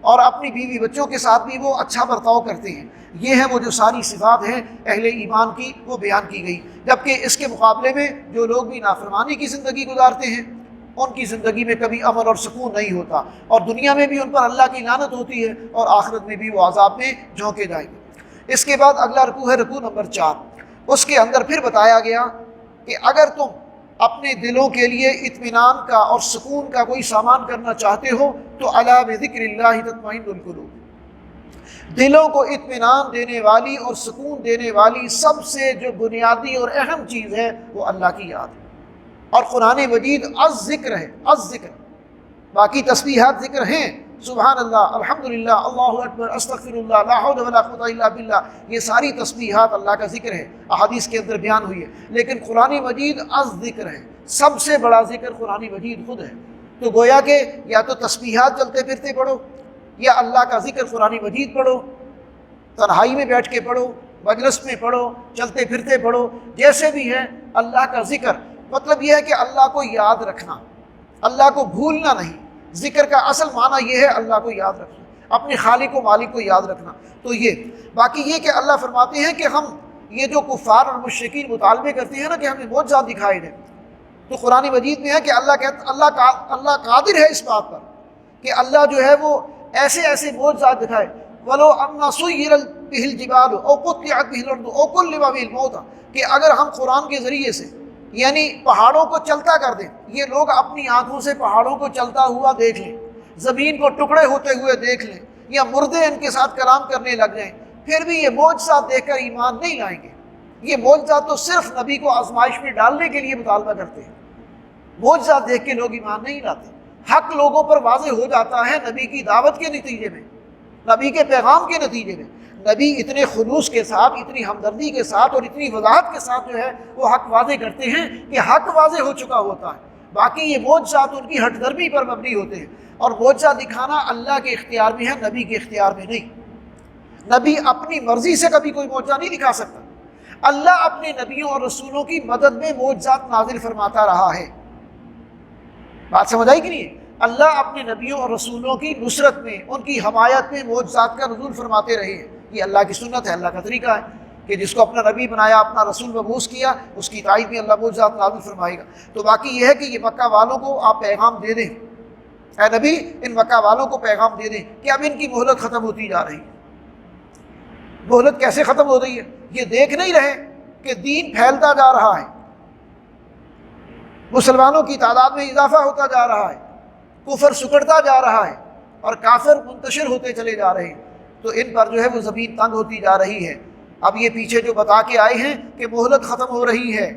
اور اپنی بیوی بچوں کے ساتھ بھی وہ اچھا برتاؤ کرتے ہیں۔ یہ ہے وہ جو ساری صفات ہیں اہل ایمان کی، وہ بیان کی گئی۔ جبکہ اس کے مقابلے میں جو لوگ بھی نافرمانی کی زندگی گزارتے ہیں ان کی زندگی میں کبھی امن اور سکون نہیں ہوتا، اور دنیا میں بھی ان پر اللہ کی لعنت ہوتی ہے اور آخرت میں بھی وہ عذاب میں جھونکے جائیں گے۔ اس کے بعد اگلا رکوع ہے رکوع نمبر 4۔ اس کے اندر پھر بتایا گیا کہ اگر تم اپنے دلوں کے لیے اطمینان کا اور سکون کا کوئی سامان کرنا چاہتے ہو تو الا بذکر اللہ تطمئن القلوب، دلوں کو اطمینان دینے والی اور سکون دینے والی سب سے جو بنیادی اور اہم چیز ہے وہ اللہ کی یاد ہے۔ اور قرآن مجید الذکر ہے، الذکر، باقی تسبیحات ذکر ہیں، سبحان اللہ، الحمدللہ، اللہ اکبر، استغفر اللہ، لا حول ولا قوت الا باللہ، یہ ساری تسبیحات اللہ کا ذکر ہے، احادیث کے اندر بیان ہوئی ہے۔ لیکن قرآن مجید الذکر ہے، سب سے بڑا ذکر قرآن مجید خود ہے۔ تو گویا کہ یا تو تسبیحات چلتے پھرتے پڑھو، یا اللہ کا ذکر قرآن مجید پڑھو، تنہائی میں بیٹھ کے پڑھو، مجلس میں پڑھو، چلتے پھرتے پڑھو، جیسے بھی ہے اللہ کا ذکر۔ مطلب یہ ہے کہ اللہ کو یاد رکھنا، اللہ کو بھولنا نہیں۔ ذکر کا اصل معنی یہ ہے اللہ کو یاد رکھنا، اپنے خالق و مالک کو یاد رکھنا۔ تو یہ باقی یہ کہ اللہ فرماتے ہیں کہ ہم یہ جو کفار اور مشرکین مطالبے کرتے ہیں نا کہ ہمیں معجزات دکھائے جائیں، تو قرآن مجید میں ہے کہ اللہ قادر ہے اس بات پر کہ اللہ جو ہے وہ ایسے ایسے معجزات دکھائے۔ وَلَوْ أَنَّ سُيِّرَتْ بِهِ الْجِبَالُ أَوْ قُطِّعَتْ بِهِ الْأَرْضُ أَوْ كُلِّمَ بِهِ الْمَوْتَىٰ، کہ اگر ہم قرآن کے ذریعے سے یعنی پہاڑوں کو چلتا کر دیں، یہ لوگ اپنی آنکھوں سے پہاڑوں کو چلتا ہوا دیکھ لیں، زمین کو ٹکڑے ہوتے ہوئے دیکھ لیں، یا مردے ان کے ساتھ کلام کرنے لگ جائیں، پھر بھی یہ معجزات دیکھ کر ایمان نہیں لائیں گے۔ یہ معجزات تو صرف نبی کو آزمائش میں ڈالنے کے لیے مطالبہ کرتے ہیں، معجزات دیکھ کے لوگ ایمان نہیں لاتے۔ حق لوگوں پر واضح ہو جاتا ہے نبی کی دعوت کے نتیجے میں، نبی کے پیغام کے نتیجے میں۔ نبی اتنے خلوص کے ساتھ، اتنی ہمدردی کے ساتھ اور اتنی وضاحت کے ساتھ جو ہے وہ حق واضح کرتے ہیں کہ حق واضح ہو چکا ہوتا ہے۔ باقی یہ معجزات ان کی ہٹ درمی پر مبنی ہوتے ہیں، اور معجزہ دکھانا اللہ کے اختیار میں ہے، نبی کے اختیار میں نہیں۔ نبی اپنی مرضی سے کبھی کوئی معجزہ نہیں دکھا سکتا، اللہ اپنے نبیوں اور رسولوں کی مدد میں معجزات نازل فرماتا رہا ہے۔ بات سمجھ آئی کہ نہیں؟ اللہ اپنے نبیوں اور رسولوں کی نصرت میں، ان کی حمایت میں معجزات کا نزول فرماتے رہے ہیں۔ یہ اللہ کی سنت ہے، اللہ کا طریقہ ہے کہ جس کو اپنا نبی بنایا، اپنا رسول مبعوث کیا، اس کی تائید میں اللہ معجزات نازل فرمائے گا۔ تو باقی یہ ہے کہ یہ مکہ والوں کو آپ پیغام دے دیں، اے نبی ان مکہ والوں کو پیغام دے دیں کہ اب ان کی مہلت ختم ہوتی جا رہی ہے۔ مہلت کیسے ختم ہو رہی ہے؟ یہ دیکھ نہیں رہے کہ دین پھیلتا جا رہا ہے، مسلمانوں کی تعداد میں اضافہ ہوتا جا رہا ہے، کفر سکڑتا جا رہا ہے اور کافر منتشر ہوتے چلے جا رہے ہیں، تو ان پر جو ہے وہ زمین تنگ ہوتی جا رہی ہے۔ اب یہ پیچھے جو بتا کے آئے ہیں کہ مہلت ختم ہو رہی ہے،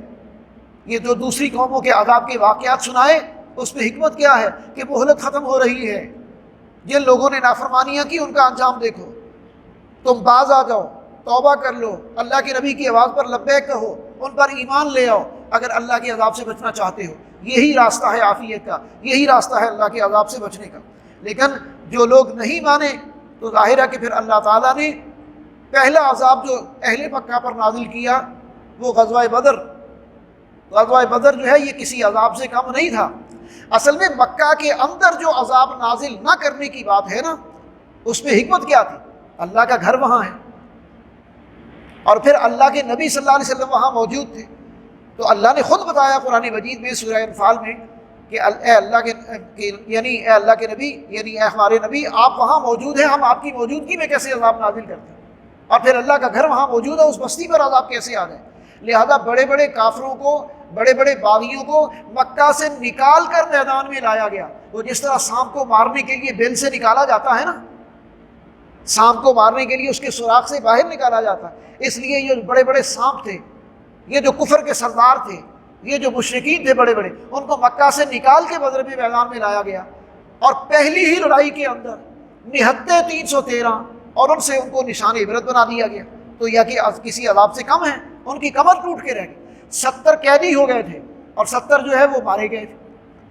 یہ جو دوسری قوموں کے عذاب کے واقعات سنائے اس میں حکمت کیا ہے کہ مہلت ختم ہو رہی ہے، جن لوگوں نے نافرمانیاں کی ان کا انجام دیکھو، تم باز آ جاؤ، توبہ کر لو، اللہ کے نبی کی آواز پر لبیک کہو، ان پر ایمان لے آؤ اگر اللہ کے عذاب سے بچنا چاہتے ہو۔ یہی راستہ ہے عافیت کا، یہی راستہ ہے اللہ کے عذاب سے بچنے کا۔ لیکن جو لوگ نہیں مانے تو ظاہر ہے کہ پھر اللہ تعالیٰ نے پہلا عذاب جو اہل مکہ پر نازل کیا وہ غزوہ بدر۔ غزوہ بدر جو ہے یہ کسی عذاب سے کم نہیں تھا۔ اصل میں مکہ کے اندر جو عذاب نازل نہ کرنے کی بات ہے نا، اس میں حکمت کیا تھی؟ اللہ کا گھر وہاں ہے اور پھر اللہ کے نبی صلی اللہ علیہ وسلم وہاں موجود تھے، تو اللہ نے خود بتایا قرآن مجید میں سورہ انفال میں کہ اے اللہ اے اللہ کے نبی، یعنی اے ہمارے نبی، آپ وہاں موجود ہیں، ہم آپ کی موجودگی میں کیسے عذاب نازل کرتے ہیں؟ اور پھر اللہ کا گھر وہاں موجود ہے، اس بستی پر عذاب کیسے آ گئے؟ لہذا بڑے بڑے کافروں کو، بڑے بڑے باغیوں کو مکہ سے نکال کر میدان میں لایا گیا۔ وہ جس طرح سانپ کو مارنے کے لیے بل سے نکالا جاتا ہے نا، سانپ کو مارنے کے لیے اس کے سوراخ سے باہر نکالا جاتا ہے، اس لیے یہ بڑے بڑے سانپ تھے، یہ جو کفر کے سردار تھے، یہ جو مشرکین تھے بڑے بڑے، ان کو مکہ سے نکال کے بدر میں میدان میں لایا گیا، اور پہلی ہی لڑائی کے اندر نہتے 313 اور ان سے ان کو نشان عبرت بنا دیا گیا۔ تو یہ کہ کسی عذاب سے کم ہے؟ ان کی کمر ٹوٹ کے رہ گئی، 70 قیدی ہو گئے تھے اور 70 جو ہے وہ مارے گئے تھے،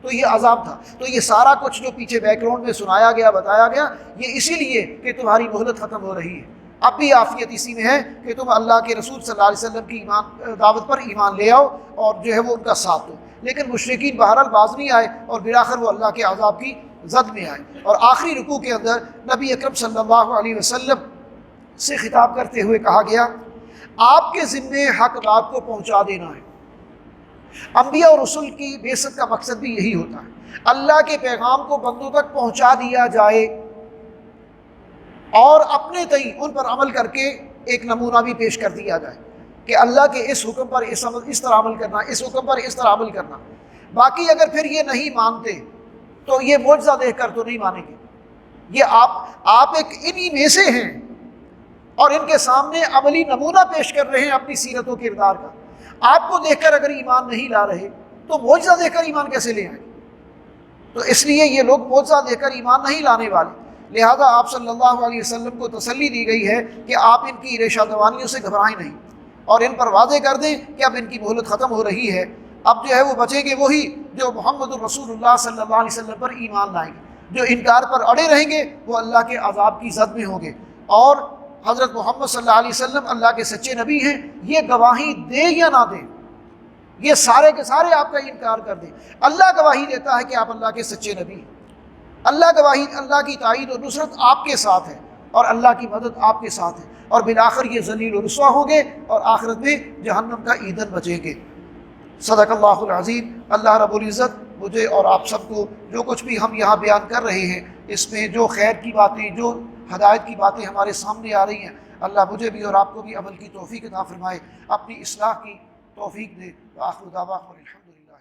تو یہ عذاب تھا۔ تو یہ سارا کچھ جو پیچھے بیک گراؤنڈ میں سنایا گیا، بتایا گیا، یہ اسی لیے کہ تمہاری مہلت ختم ہو رہی ہے۔ اب بھی عافیت اسی میں ہے کہ تم اللہ کے رسول صلی اللہ علیہ وسلم کی دعوت پر ایمان لے آؤ اور جو ہے وہ ان کا ساتھ دو۔ لیکن مشرکین بہرحال باز نہیں آئے اور بالآخر وہ اللہ کے عذاب کی زد میں آئے۔ اور آخری رکوع کے اندر نبی اکرم صلی اللہ علیہ وسلم سے خطاب کرتے ہوئے کہا گیا، آپ کے ذمے حق بات کو پہنچا دینا ہے۔ انبیاء اور رسول کی بعثت کا مقصد بھی یہی ہوتا ہے، اللہ کے پیغام کو بندوں تک پہنچا دیا جائے اور اپنے تئیں ان پر عمل کر کے ایک نمونہ بھی پیش کر دیا جائے کہ اللہ کے اس حکم پر اس طرح عمل کرنا، اس حکم پر اس طرح عمل کرنا۔ باقی اگر پھر یہ نہیں مانتے تو یہ معجزہ دیکھ کر تو نہیں مانیں گے، یہ آپ ایک انہی میں سے ہیں اور ان کے سامنے عملی نمونہ پیش کر رہے ہیں اپنی سیرت و کردار کا۔ آپ کو دیکھ کر اگر ایمان نہیں لا رہے تو معجزہ دیکھ کر ایمان کیسے لے آئیں؟ تو اس لیے یہ لوگ معجزہ دیکھ کر ایمان نہیں لانے والے۔ لہذا آپ صلی اللہ علیہ وسلم کو تسلی دی گئی ہے کہ آپ ان کی ریشہ دوانیوں سے گھبرائیں نہیں اور ان پر واضح کر دیں کہ اب ان کی مہلت ختم ہو رہی ہے۔ اب جو ہے وہ بچیں گے وہی جو محمد الرسول اللہ صلی اللہ علیہ وسلم پر ایمان لائیں گے، جو انکار پر اڑے رہیں گے وہ اللہ کے عذاب کی زد میں ہوں گے۔ اور حضرت محمد صلی اللہ علیہ وسلم اللہ کے سچے نبی ہیں، یہ گواہی دے یا نہ دے، یہ سارے کے سارے آپ کا انکار کر دیں، اللہ گواہی دیتا ہے کہ آپ اللہ کے سچے نبی ہیں۔ اللہ گواہی، اللہ کی تائید و نصرت آپ کے ساتھ ہے اور اللہ کی مدد آپ کے ساتھ ہے، اور بالآخر یہ ذلیل و رسوا ہوں گے اور آخرت میں جہنم کا ایندھن بچیں گے۔ صدق اللہ العظیم۔ اللہ رب العزت مجھے اور آپ سب کو جو کچھ بھی ہم یہاں بیان کر رہے ہیں، اس میں جو خیر کی باتیں، جو ہدایت کی باتیں ہمارے سامنے آ رہی ہیں، اللہ مجھے بھی اور آپ کو بھی عمل کی توفیق عطا فرمائے، اپنی اصلاح کی توفیق دے۔ وآخر دعوانا الحمدللہ۔